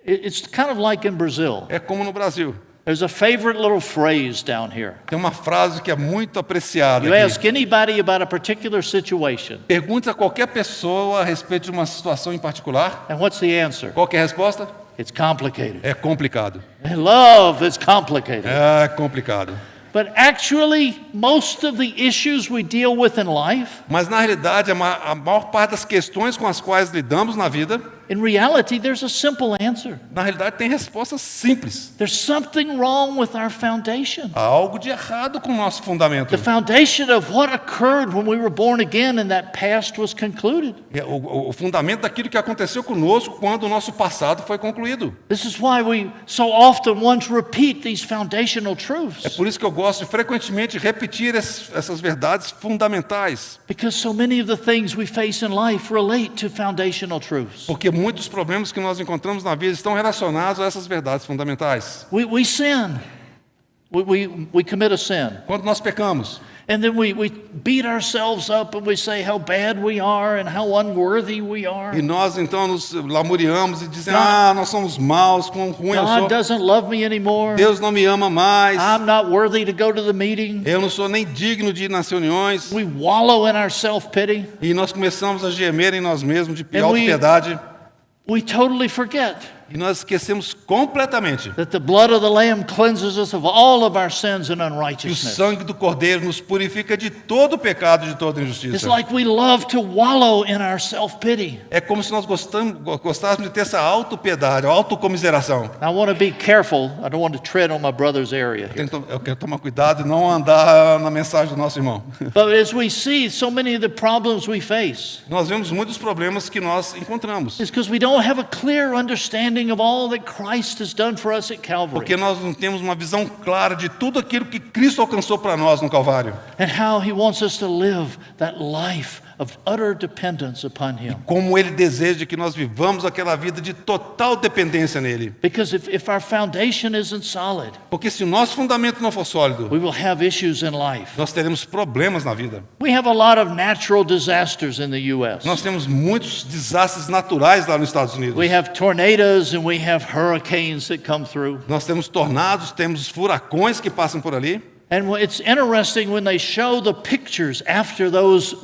it's kind of like in Brazil. É como no Brasil. There's a favorite little phrase down here. Tem uma frase que é muito apreciada You aqui. ask anybody about a particular situation, Pergunte a qualquer pessoa a respeito de uma situação em particular. and what's the answer? Qual que é a resposta? It's complicated. É complicado. Love is complicated. É complicado. But actually, most of the issues we deal with in life, Mas na realidade, a maior parte das questões com as quais lidamos na vida, in reality, there's a simple answer. na realidade tem respostas simples. There's something wrong with our foundation. Há algo de errado com o nosso fundamento. The foundation of what occurred when we were born again and that past was concluded. É o fundamento daquilo que aconteceu conosco quando o nosso passado foi concluído. This is why we so often want to repeat these foundational É truths, por isso que eu gosto de frequentemente repetir essas verdades fundamentais. because so many of the things we face in life relate to foundational truths. Porque muitos problemas que nós encontramos na vida estão relacionados a essas verdades fundamentais. We sin. We commit a sin. Quando nós pecamos, And then we beat ourselves up and we say how bad we are and how unworthy we are. e nós então nos lamuriamos e dizemos, God- nós somos maus, quão ruim eu God sou. doesn't love me anymore. Deus não me ama mais. I'm not worthy to go to the meeting. Eu não sou nem digno de ir nas reuniões. We wallow in our self-pity. E nós começamos a gemer em nós mesmos de And we- autopiedade. We totally forget E nós esquecemos completamente that the blood of the Lamb cleanses us of all of our sins and que o unrighteousness. sangue do Cordeiro nos purifica de todo o pecado e de toda It's injustiça. like we love to wallow in our self-pity. É como se nós gostássemos de ter essa autopiedade, autocomiseração. I want to be careful. I don't want to tread on my brother's area here. Eu quero tomar cuidado e não andar na mensagem do nosso irmão. But as we see so many of the problems we face, Nós vemos muitos problemas que nós encontramos. it's because we don't have a clear understanding of all that Christ has done for us at Calvary Porque nós não temos uma visão clara de tudo aquilo que Cristo alcançou para nós no Calvário. and how He wants us to live that life of utter dependence upon Him. Como Ele deseja que nós vivamos aquela vida de total dependência nele. Because if our foundation isn't solid, Porque se o nosso fundamento não for sólido, we will have issues in life. nós teremos problemas na vida. We have a lot of natural disasters in the U.S. Nós temos muitos desastres naturais lá nos Estados Unidos. We have tornadoes and we have hurricanes that come through. Nós temos tornados, temos furacões que passam por ali. And it's interesting when they show the pictures after those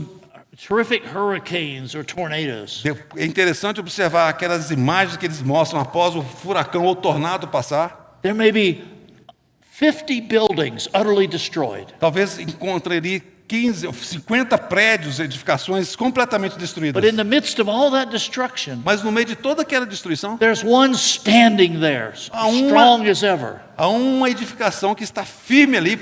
terrific hurricanes or tornadoes. É interessante observar aquelas imagens que eles mostram após o furacão ou tornado passar. There may be 50 buildings utterly destroyed. Talvez encontre ali 15 ou 50 prédios, edificações completamente destruídas. But in the midst of all that destruction, Mas no meio de toda aquela destruição, there's one standing there, Há uma- strong as ever. há uma edificação que está firme ali,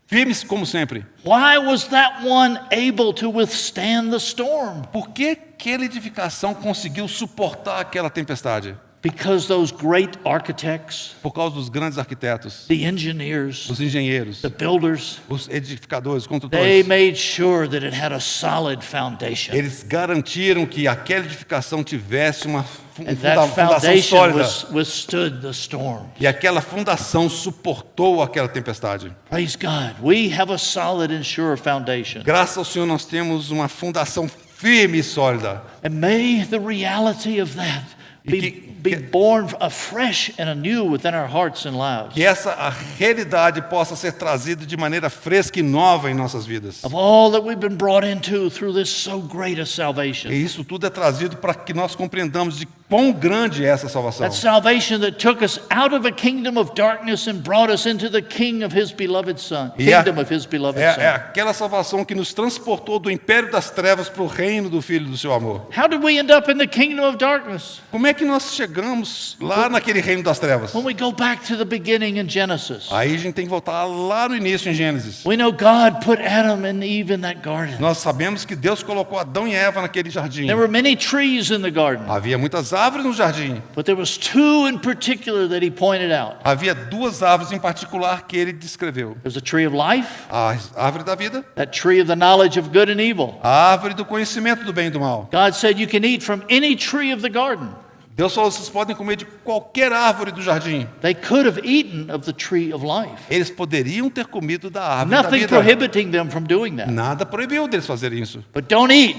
firme como sempre. Why was that one able to withstand the storm? Por que aquela edificação conseguiu suportar aquela tempestade? Because those great architects, Por causa dos grandes arquitetos, the engineers, os engenheiros, the builders, os edificadores, os they construtores. made sure that it had a solid foundation. Eles garantiram que aquela edificação tivesse uma And that fundação foundation sólida. withstood the storm. E aquela fundação suportou aquela tempestade. Praise God. We have a solid and sure foundation. Graças ao Senhor nós temos uma fundação firme e sólida. And may the reality of that be born afresh and anew within our hearts and lives. que essa a realidade possa ser trazida de maneira fresca e nova em nossas vidas. Of all that we've been brought into through this so great a E salvation. isso tudo é trazido para que nós compreendamos de quão grande é essa salvação. That salvation that took us out of a kingdom of darkness and brought us into the King of His beloved Son. Kingdom of His beloved É Son. aquela salvação que nos transportou do império das trevas para o reino do Filho do seu amor. How did we end up in the kingdom of darkness? Como é que nós chegamos lá naquele reino das trevas? When we go back to the beginning in Genesis, Aí a gente tem que voltar lá no início em Gênesis. we know God put Adam and Eve in that garden. Nós sabemos que Deus colocou Adão e Eva naquele jardim. There were many trees in the garden, Havia muitas árvores no jardim. but there was two in particular that He pointed out. Havia duas árvores em particular que ele descreveu. There's a tree of life, A árvore da vida, that tree of the knowledge of good and evil. a árvore do conhecimento do bem e do mal. God said you can eat from any tree of the garden. Deus falou, vocês podem comer de qualquer árvore do jardim. They could have eaten of the tree of life. Eles poderiam ter comido da árvore da Nothing vida. prohibiting them from doing that. Nada proibiu deles fazerem isso. But don't eat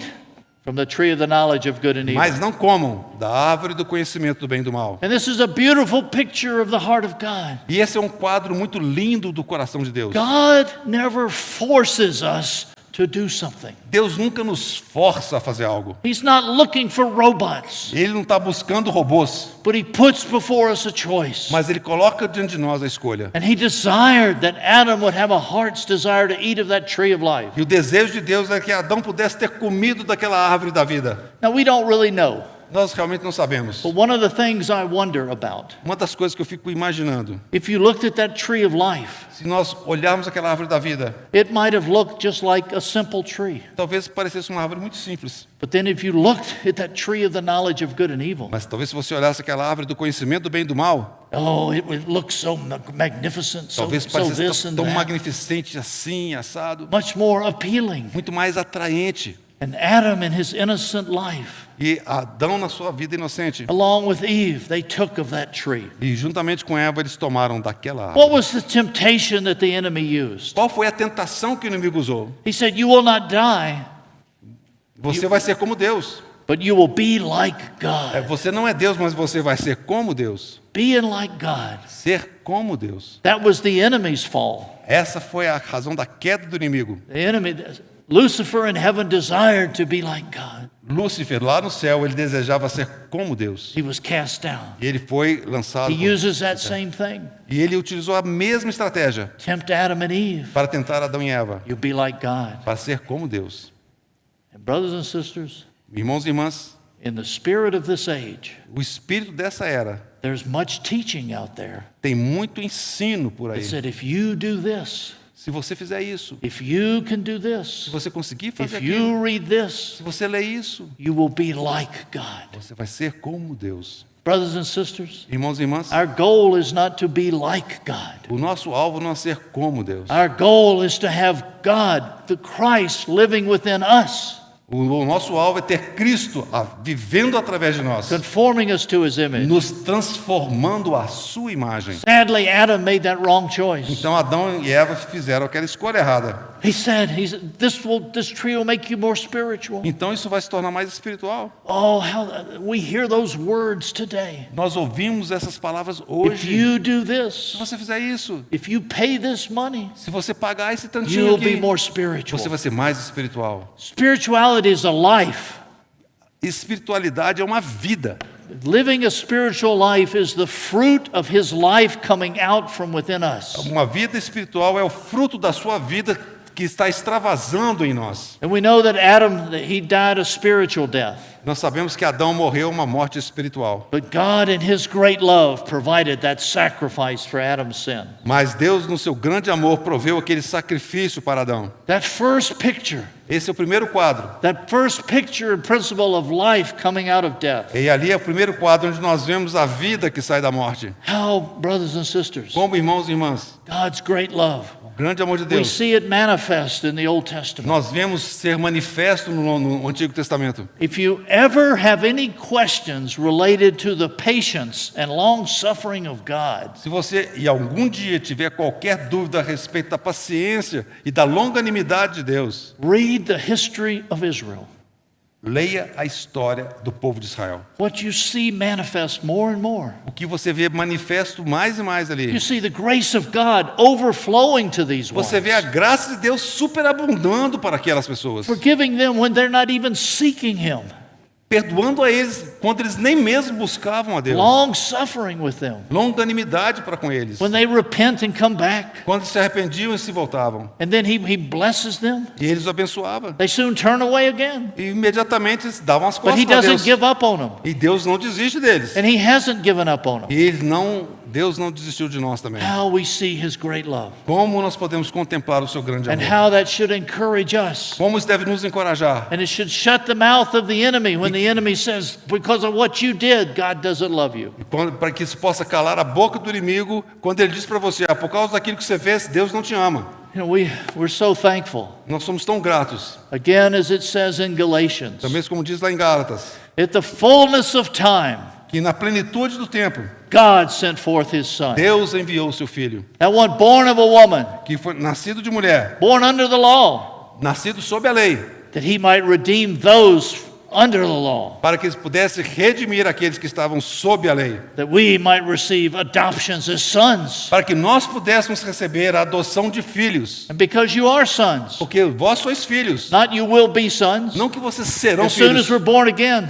from the tree of the knowledge of good and evil. Mas não comam da árvore do conhecimento do bem e do mal. And this is a beautiful picture of the heart of God. E esse é um quadro muito lindo do coração de Deus. God never forces us to do something. Deus nunca nos força a fazer algo. He's not looking for robots, Ele não está buscando robôs, but He puts before us a choice. mas Ele coloca diante de nós a escolha. And He desired that Adam would have a heart's desire to eat of that tree of life. E o desejo de Deus é que Adão pudesse ter comido daquela árvore da vida. Now, we don't really know, Nós realmente não sabemos. but one of the things I wonder about, Uma das coisas que eu fico imaginando, if you looked at that tree of life, se nós olharmos aquela árvore da vida, it might have looked just like a simple tree. talvez parecesse uma árvore muito simples. But then if you looked at that tree of the knowledge of good and evil, Mas talvez se você olhasse aquela árvore do conhecimento do bem e do mal, oh, it would look so magnificent, so talvez this parecesse and tão that, magnificente assim, assado, much more appealing. muito mais atraente. And Adam in his innocent life, E Adão, na sua vida inocente, along with Eve, they took of that tree. e juntamente com Eva, eles tomaram daquela árvore. What was the temptation that the enemy used? Qual foi a tentação que o inimigo usou? He said, you will not die, Você vai ser como Deus. but you will be like God. Você não é Deus, mas você vai ser como Deus. Being like God. Ser como Deus. That was the enemy's fall. Essa foi a razão da queda do inimigo. The enemy, Lucifer in heaven desired to be like God. Lúcifer, lá no céu, ele desejava ser como Deus. He was cast down. E ele foi lançado. He uses that same thing. E ele utilizou a mesma estratégia Tempt Adam and Eve. para tentar Adão e Eva, You'll be like God. para ser como Deus. And brothers and sisters, Irmãos e irmãs, in the spirit of this age, o espírito dessa era there's much teaching out there tem muito ensino por that aí. said if you do this, Se você fizer isso, if you can do se this, você conseguir fazer if aquilo, you read this, se você ler isso, you will be like God. você vai ser como Deus. Brothers and sisters, Irmãos e irmãs, our goal is not to be like God. o nosso alvo não é ser como Deus. Our goal is to have God, the Christ, living within us, O nosso alvo é ter Cristo vivendo através de nós, conforming us to His image. nos transformando à sua imagem. Sadly, Adam made that wrong choice. Então Adão e Eva fizeram aquela escolha errada. He said, this tree will make you more spiritual. Então isso vai se tornar mais espiritual. Oh, how we hear those words today. Nós ouvimos essas palavras If hoje. you do Se this, você fizer isso, if you pay this money, se você pagar esse tantinho you'll be aqui, more você spiritual. vai ser mais espiritual. Spirituality is a life. Espiritualidade é uma vida. Living a spiritual life is the fruit of His life coming out from within us. Uma vida espiritual é o fruto da sua vida que está extravasando em nós. And we know that Adam, that he died a spiritual death. Nós sabemos que Adão morreu uma morte espiritual. But God, in His great love, provided that sacrifice for Adam's sin. Mas Deus, no seu grande amor, proveu aquele sacrifício para Adão. That first picture, Esse é o primeiro quadro. that first picture and principle of life coming out of death. E ali é o primeiro quadro onde nós vemos a vida que sai da morte. How, brothers and sisters, Como irmãos e irmãs, God's great love. o grande amor de We Deus. see it manifest in the Old Testament. Nós vemos ser manifesto no Antigo Testamento. If you ever have any questions related to the patience and long suffering of God, Se você e algum dia tiver qualquer dúvida a respeito da paciência e da longanimidade de Deus, read the history of Israel. Leia a história do povo de Israel. What you see manifest more and more. O que você vê manifesto mais e mais ali. You see the grace of God overflowing to these ones. Você vê a graça de Deus superabundando para aquelas pessoas. Forgiving them when they're not even seeking Him. Perdoando a eles quando eles nem mesmo buscavam a Deus. Long suffering with them. Longanimidade para com eles. When they repent and come back. Quando se arrependiam e se voltavam. And then He blesses them. E eles o abençoavam. They soon turn away again. E imediatamente eles davam as But costas He para doesn't Deus. give up on them. E Deus não desiste deles. And He hasn't given up on them. E Deus não desistiu de nós também. How we see His great love. Como nós podemos contemplar o seu grande And amor? how that should encourage us. Como isso deve nos encorajar? And it should shut the mouth of the enemy when the enemy says, because of what you did, God doesn't love you. Para que isso possa calar a boca do inimigo quando ele diz para você, por causa daquilo que você fez, Deus não te ama. You know, we're so thankful. Nós somos tão gratos. Again, as it says in Galatians, Também como diz lá em Gálatas, at the fullness of time, que na plenitude do tempo, God sent forth His Son. Deus enviou o seu filho, That one born of a woman, que foi nascido de mulher, born under the law, nascido sob a lei, that He might redeem those under the law, para que ele pudesse redimir aqueles que estavam sob a lei, that we might receive adoptions as sons. para que nós pudéssemos receber a adoção de filhos, And because you are sons, porque vós sois filhos, not you will be sons, não que vocês serão as soon filhos. as we're born again,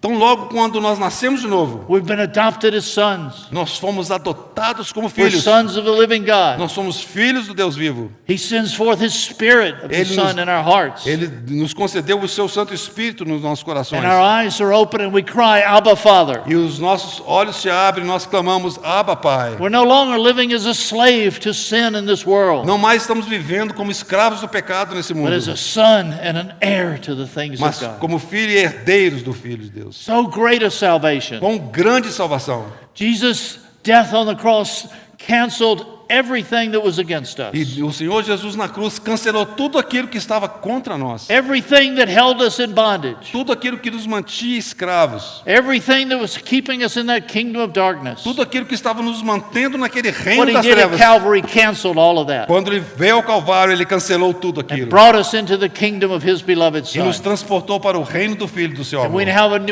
Tão logo quando nós nascemos de novo, we've been adopted as sons. nós fomos adotados como We're filhos. sons of the living God. Nós somos filhos do Deus vivo. He sends forth His Spirit of His Ele Son in our hearts. Ele nos concedeu o seu Santo Espírito nos nossos corações. And our eyes are open and we cry, Abba, Father. E os nossos olhos se abrem e nós clamamos, Abba, Pai. We're no longer living as a slave to sin in this world, Não mais estamos vivendo como escravos do pecado nesse but mundo, as a son and an heir to the things of mas God. como filhos e herdeiros do Filho de Deus. So great a salvation. Com grande salvação. Jesus' death on the cross canceled everything that was against us. E o Senhor Jesus na cruz cancelou tudo aquilo que estava contra nós. Everything that held us in bondage. Tudo aquilo que nos mantinha escravos. Everything that was keeping us in that kingdom of darkness. Tudo aquilo que estava nos mantendo naquele reino What He das did at trevas. Calvary canceled all of that. Quando ele veio ao Calvário, ele cancelou tudo And aquilo. brought us into the kingdom of His beloved E nos Son. transportou para o reino do Filho do seu And amor.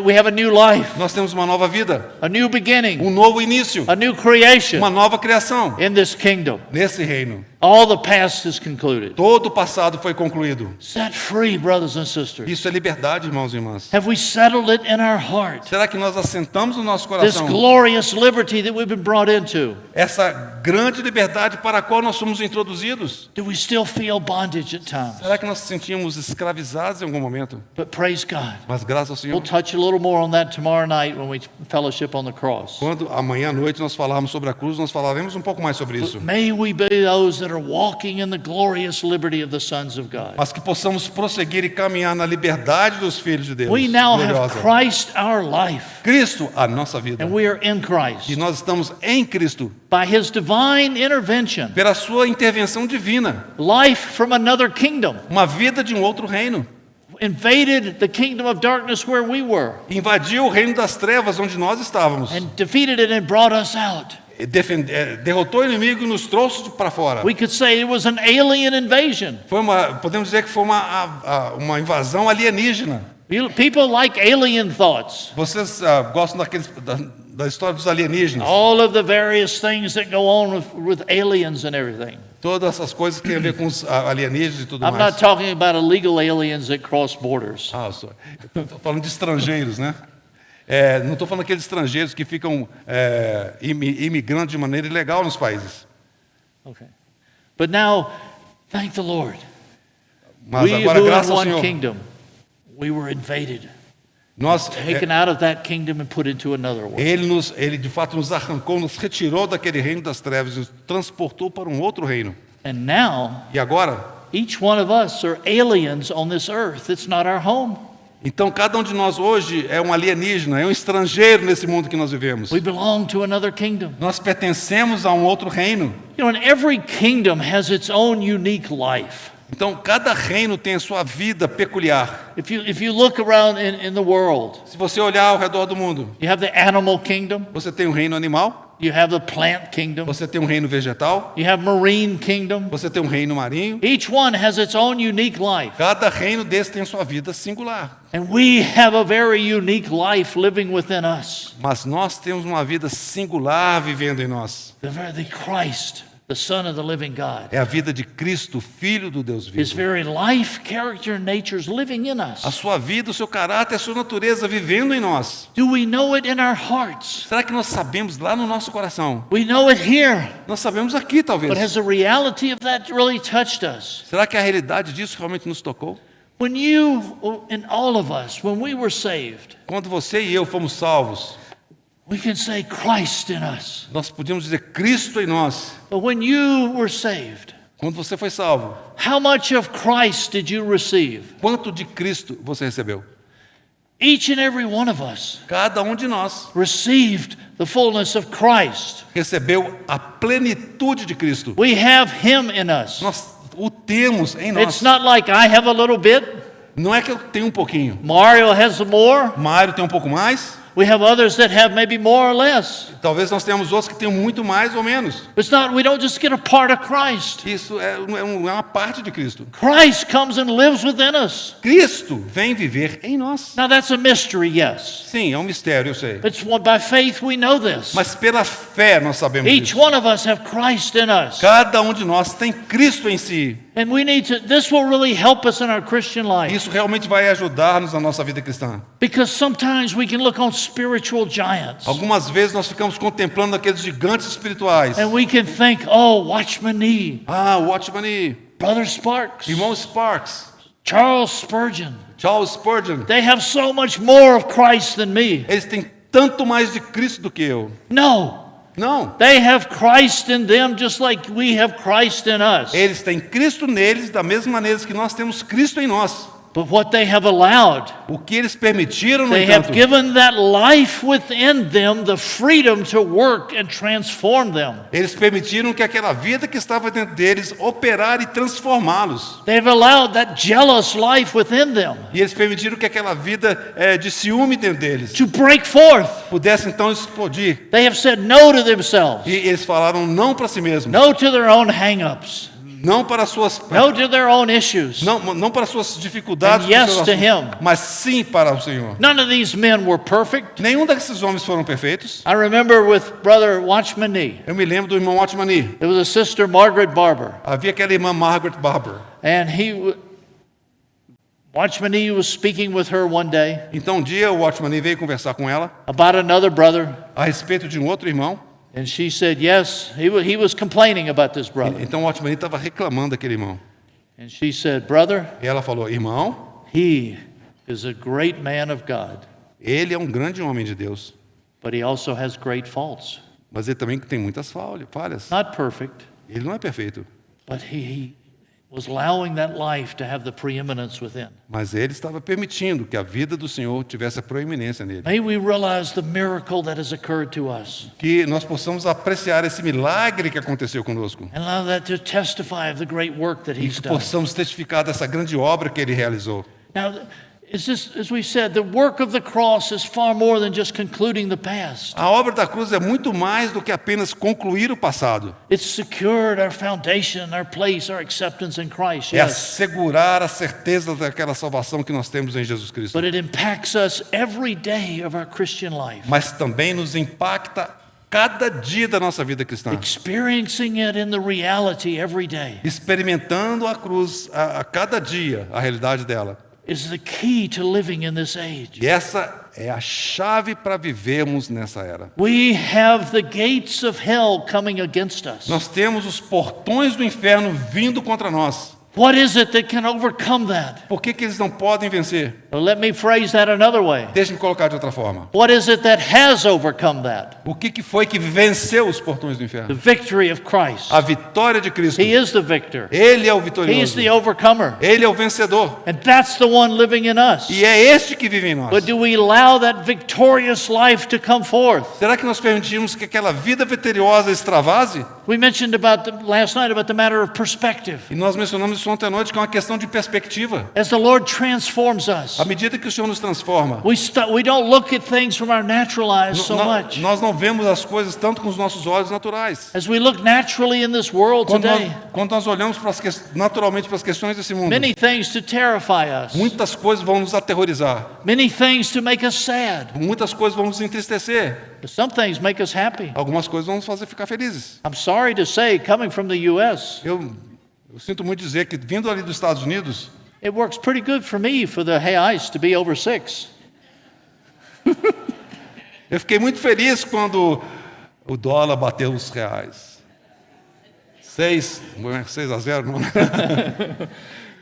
we have a new life, Nós temos uma nova vida, a new beginning, um novo início, a new creation uma nova criação in this kingdom. nesse reino. All the past is concluded. Todo o passado foi concluído. Set free, brothers and sisters. Isso é liberdade, irmãos e irmãs. Have we settled it in our heart? Será que nós assentamos no nosso This coração glorious liberty that we've been brought into. essa grande liberdade para a qual nós somos introduzidos? Do we still feel bondage at times? Será que nós nos sentimos escravizados em algum momento? But praise God. Mas graças ao Senhor, We'll touch a little more on that tomorrow night when we fellowship on the cross. quando amanhã à noite nós falarmos sobre a cruz, nós falaremos um pouco mais sobre isso. May we be those that are walking in the glorious liberty of the sons of God. Mas que possamos prosseguir e caminhar na liberdade dos filhos de Deus. We now have gloriosa. Christ our life, Cristo, a nossa vida. and we are in E Christ. nós estamos em Cristo, By His divine intervention, pela sua intervenção divina. life from another kingdom Uma vida de um outro reino. invaded the kingdom of darkness where we were Invadiu o reino das trevas onde nós estávamos. and defeated it and brought us out. Derrotou o inimigo e nos trouxe para fora. We could say it was an alien invasion. Podemos dizer que foi uma invasão alienígena. People like alien thoughts. Vocês gostam da história dos alienígenas? All of the various things that go on with aliens and everything. Todas essas coisas que têm a ver com os alienígenas e tudo I'm mais. not talking about illegal aliens that cross borders. Estou falando de estrangeiros, né? Não estou falando daqueles estrangeiros que ficam imigrando de maneira ilegal nos países. Okay. But now, thank the Lord. Mas We agora, who in graças ao one Senhor, kingdom, we were invaded, nós, taken out of that kingdom and put into another one. ele de fato nos arrancou, nos retirou daquele reino das trevas e nos transportou para um outro reino. And now, E agora, each one of us are aliens on this earth. It's not our home. então cada um de nós hoje é um alienígena, é um estrangeiro nesse mundo que nós vivemos. We belong to another kingdom. Nós pertencemos a um outro reino. You know, and every kingdom has its own unique life. Então cada reino tem a sua vida peculiar. If you look around in the world, Se você olhar ao redor do mundo, you have the animal kingdom, você tem o reino animal, You have the plant kingdom. você tem um reino vegetal, You have marine kingdom. você tem um reino marinho. Each one has its own unique life. Cada reino desse tem sua vida singular. And we have a very unique life living within us. Mas nós temos uma vida singular vivendo em nós. The Christ, the Son of the living God. É a vida de Cristo, Filho do Deus His vivo. very life, character, and nature is living in A us. sua vida, o seu caráter, a sua natureza vivendo em nós. Do we know it in our hearts? Será que nós sabemos lá no nosso coração? We know it here. Nós sabemos aqui, talvez. But has the reality of that really touched us? Será que a realidade disso realmente nos tocou? When you and all of us, when we were saved, Quando você e eu fomos salvos, we can say Christ in us. nós podíamos dizer Cristo em nós. But when you were saved, Quando você foi salvo, how much of Christ did you receive? quanto de Cristo você recebeu? Each and every one of us Cada um de nós received the fullness of Christ. recebeu a plenitude de Cristo. We have Him in us. Nós o temos em It's nós. not like I have a little bit, Não é que eu tenho um pouquinho. Mario has more. Mário tem um pouco mais. We have others that have maybe more or less. Talvez nós tenhamos outros que tenham muito mais ou menos. It's not, we don't just get a part of Christ. Isso é uma parte de Cristo. Christ comes and lives within us. Cristo vem viver em nós. Now that's a mystery, yes. Sim, é um mistério, eu sei. It's by faith we know this. Mas pela fé nós sabemos Each disso. one of us have Christ in us. Cada um de nós tem Cristo em si. And we need to, this will really help us in our Christian life. Isso realmente vai ajudar-nos na nossa vida cristã. Because sometimes we can look on spiritual giants. Algumas vezes nós ficamos contemplando aqueles gigantes espirituais. And we can think, oh, Watchman Nee, Ah, Watchman Nee, Brother Sparks, irmão Sparks, Charles Spurgeon. Charles Spurgeon. They have so much more of Christ than me. Eles têm tanto mais de Cristo do que eu. No, Não. they have Christ in them just like we have Christ in us. Eles têm Cristo neles da mesma maneira que nós temos Cristo em nós. But what they have allowed, O que eles permitiram, no they have entanto, given that life within them the freedom to work and transform them. eles permitiram que aquela vida que estava dentro deles operar e transformá-los. They've allowed that jealous life within them E eles permitiram que aquela vida de ciúme dentro deles to break forth. pudesse então explodir. They have said no to themselves, E eles falaram não para si mesmos, no to their own hang-ups, não para suas no to their own issues. não para suas dificuldades, And yes para os seus to assuntos, him. mas sim para o Senhor. None of these men were perfect. Nenhum desses homens foram perfeitos. I remember with Brother Watchman Nee, Eu me lembro do irmão Watchman Nee. there was a sister, Margaret Barber, Havia aquela irmã Margaret Barber. and Watchman Nee was speaking with her one day Então um dia o Watchman Nee veio conversar com ela about another brother, a respeito de um outro irmão. and she said, yes, he was complaining about this brother. Então o Watchman Nee estava reclamando daquele irmão. And she said, brother, E ela falou: irmão, he is a great man of God, ele é um grande homem de Deus, but he also has great faults. mas ele também tem muitas falhas. Not perfect, Ele não é perfeito, but he was allowing that life to have the preeminence within. mas ele estava permitindo que a vida do Senhor tivesse a proeminência nele. May we realize the miracle that has occurred to us, Que nós possamos apreciar esse milagre que aconteceu conosco. and allow that to testify of the great work that E he's que done. possamos testificar dessa grande obra que ele realizou. Now, it's just, as we said, the work of the cross is far more than just concluding the past. A obra da cruz é muito mais do que apenas concluir o passado. It's secured our foundation, our place, our acceptance in Christ, É yes. assegurar a certeza daquela salvação que nós temos em Jesus Cristo. But it impacts us every day of our Christian life, Mas também nos impacta cada dia da nossa vida cristã. experiencing it in the reality every day Experimentando a cruz a cada dia, a realidade dela. is the key to living in this age. E essa é a chave para vivermos nessa era. We have the gates of hell coming against us. Nós temos os portões do inferno vindo contra nós. What is it that can overcome that? Por que eles não podem vencer? Well, let me phrase that another way. Deixe-me colocar de outra forma. What is it that has overcome that? O que foi que venceu os portões do The inferno? victory of Christ. A vitória de Cristo. He is the victor. Ele é o He is vitorioso. the overcomer. Ele é o vencedor. And that's the one living in us. E é este que vive em nós. But do we allow that victorious life to come forth? Será que nós permitimos que aquela vida vitoriosa extravase? We mentioned last night about the matter of perspective. E nós mencionamos isso ontem à noite, que é uma questão de perspectiva. As the Lord transforms us, À medida que o Senhor nos transforma, we don't look at things from our natural eyes so much. nós não vemos as coisas tanto com os nossos olhos naturais. As we look naturally in this world today, Quando nós olhamos naturalmente para as questões desse mundo, many things to terrify us, muitas coisas vão nos aterrorizar, many things to make us sad, muitas coisas vão nos entristecer, but some things make us happy. algumas coisas vão nos fazer ficar felizes. I'm sorry to say, coming from the U.S., Eu sinto muito dizer que, vindo ali dos Estados Unidos, it works pretty good for me for the reais to be over 6. eu fiquei muito feliz quando o dólar bateu os reais. 6-0, não.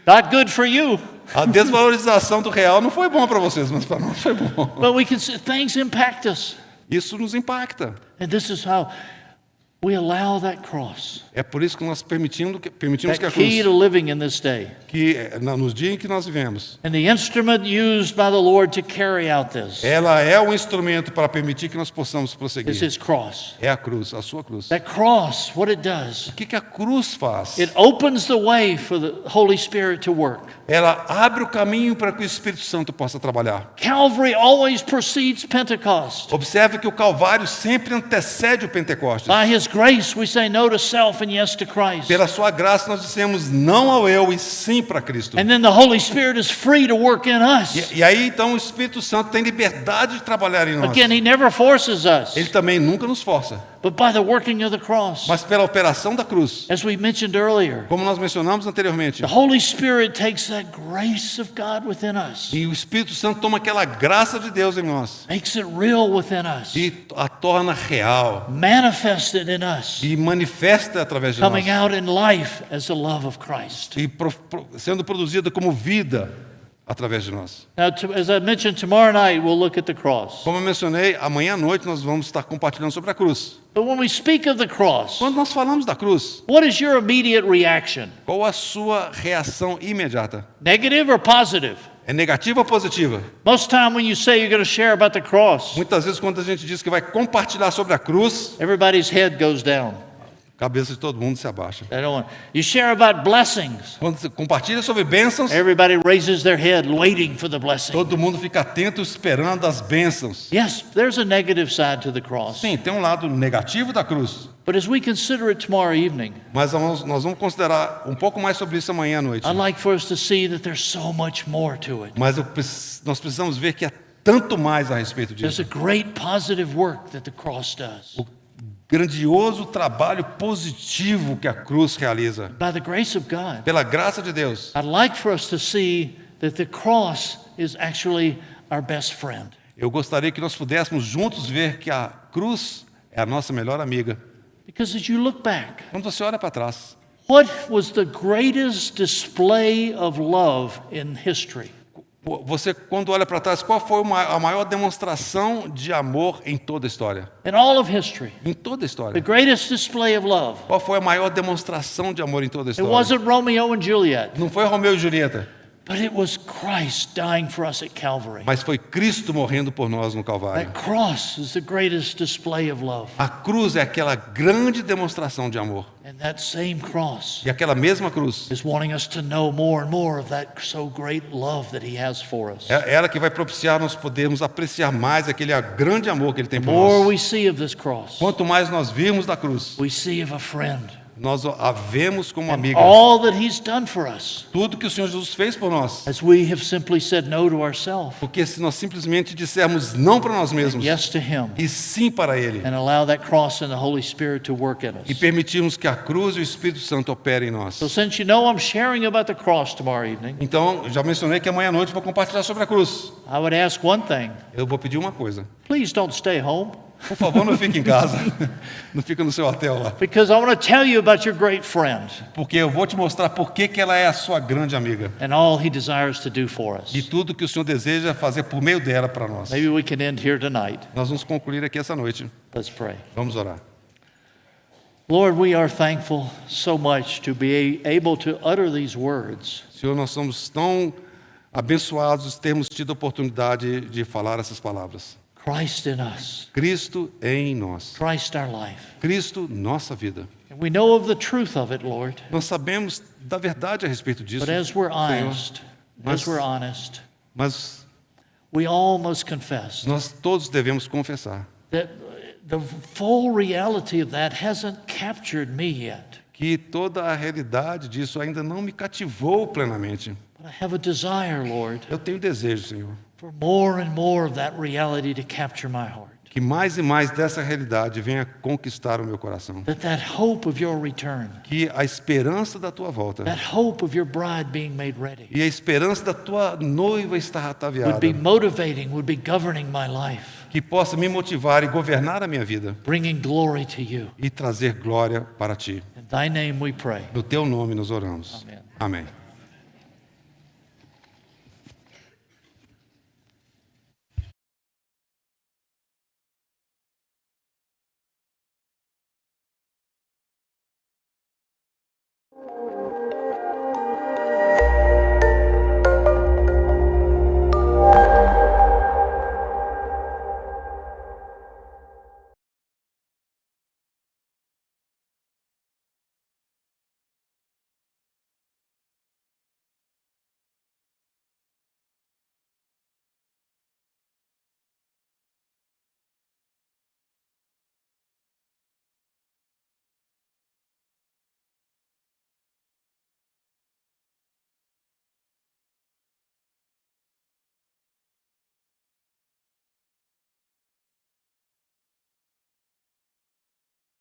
Not good for you, A desvalorização do real não foi bom para vocês, mas para nós foi bom. but we can see things impact us. Isso nos impacta. And this is how we allow that cross, É por isso que nós permitimos que that a key cruz, to living in this day, nos dias em que nós vivemos, and the instrument used by the Lord to carry out this ela é um instrumento para permitir que nós possamos is prosseguir. His cross. É a cruz, a sua cruz. That cross, what it does, O que a cruz faz? it opens the way for the Holy Spirit to work. Ela abre o caminho para que o Espírito Santo possa trabalhar. Calvary always precedes Pentecost. Observe que o Calvário sempre antecede o Pentecostes. By His grace, we say no to self and yes to Christ. Pela sua graça nós dissemos não ao eu e sim para Cristo. And then the Holy Spirit is free to work in us. E aí então o Espírito Santo tem liberdade de trabalhar em nós. Again, He never forces us, Ele também nunca nos força, but by the working of the cross. mas pela operação da cruz, As we mentioned earlier, como nós mencionamos anteriormente. the Holy Spirit takes that grace of God within us, E o Espírito Santo toma aquela graça de Deus em nós makes it real within us, e a torna real manifested in us, e manifesta através de nós. coming out in life as the love of Christ. E sendo produzida como vida através de nós. Now, as I mentioned, tomorrow night we'll look at the cross. Como eu mencionei, amanhã à noite nós vamos estar compartilhando sobre a cruz. But when we speak of the cross, Quando nós falamos da cruz, what is your immediate reaction? qual a sua reação imediata? Negative or positive? É negativa ou positiva? Most time when you say you're going to share about the cross, Muitas vezes quando a gente diz que vai compartilhar sobre a cruz, everybody's head goes down. a cabeça de todo mundo se abaixa. They don't want. You share about blessings, Quando você compartilha sobre bênçãos, everybody raises their head waiting for the blessing. todo mundo fica atento esperando as bênçãos. Yes, there's a negative side to the cross. Sim, tem um lado negativo da cruz, But as we consider it tomorrow evening, mas nós vamos considerar um pouco mais sobre isso amanhã à noite. I'd like for us to see that there's so much more to it. Mas nós precisamos ver que há tanto mais a respeito There's disso. a great positive work that the cross does. O grandioso trabalho positivo que a cruz realiza. By the grace of God, Pela graça de Deus, I'd like for us to see that the cross is actually our best friend. eu gostaria que nós pudéssemos juntos ver que a cruz é a nossa melhor amiga. Because as you look back, Quando você olha para trás, what was the greatest display of love in history? você quando olha para trás, qual foi a maior demonstração de amor em toda a história? In all of history, Em toda a the história. greatest display of love. Qual foi a maior demonstração de amor em toda a It história? wasn't Romeo and Juliet, Não foi Romeu e Julieta, but it was Christ dying for us at Calvary. mas foi Cristo morrendo por nós no Calvário. That cross is the greatest display of love. A cruz é aquela grande demonstração de amor. And that same cross E aquela mesma cruz is wanting us to know more and more of that so great love that He has for us. é ela que vai propiciar nós podermos apreciar mais aquele grande amor que Ele tem The por more nós. we see of this cross, Quanto mais nós virmos da cruz, we see of a friend. nós a vemos como And amiga. all that He's done for us, Tudo que o Senhor Jesus fez por nós. as we have simply said no to ourselves, Porque se nós simplesmente dissermos não para nós mesmos yes to Him, e sim para Ele, and allow that cross and the Holy Spirit to work in e us. permitirmos que a cruz e o Espírito Santo operem em nós. So since you know I'm sharing about the cross tomorrow evening, Então, já mencionei que amanhã à noite eu vou compartilhar sobre a cruz. I would ask one thing. Eu vou pedir uma coisa. Please don't stay home, Por favor, não fique em casa. Não fica no seu hotel lá. because I want to tell you about your great friend Porque eu vou te mostrar por que ela é a sua grande amiga. and all He desires to do for us. E tudo que o Senhor deseja fazer por meio dela para nós. Maybe we can end here tonight. Nós vamos concluir aqui essa noite. Let's pray. Vamos orar. Lord, we are thankful so much to be able to utter these words. Senhor, nós somos tão abençoados de termos tido a oportunidade de falar essas palavras. Christ in us, Cristo em nós. Christ our life. Cristo, nossa vida. We know of the truth of it, Lord. Nós sabemos da verdade a respeito disso, But as we're Senhor. honest, Mas we all must confess nós todos devemos confessar that the full reality of that hasn't captured me yet. que toda a realidade disso ainda não me cativou plenamente. But I have a desire, Lord, Eu tenho desejo, Senhor, for more and more of that reality to capture my heart. que mais e mais dessa realidade venha conquistar o meu coração. That hope of your return, Que a esperança da tua volta that hope of your bride being made ready, e a esperança da tua noiva estar would ataviada, be motivating, would be governing my life, que possa me motivar e governar a minha vida bringing glory to you. e trazer glória para ti. In thy name we pray. No teu nome nos oramos. Amém. Amém.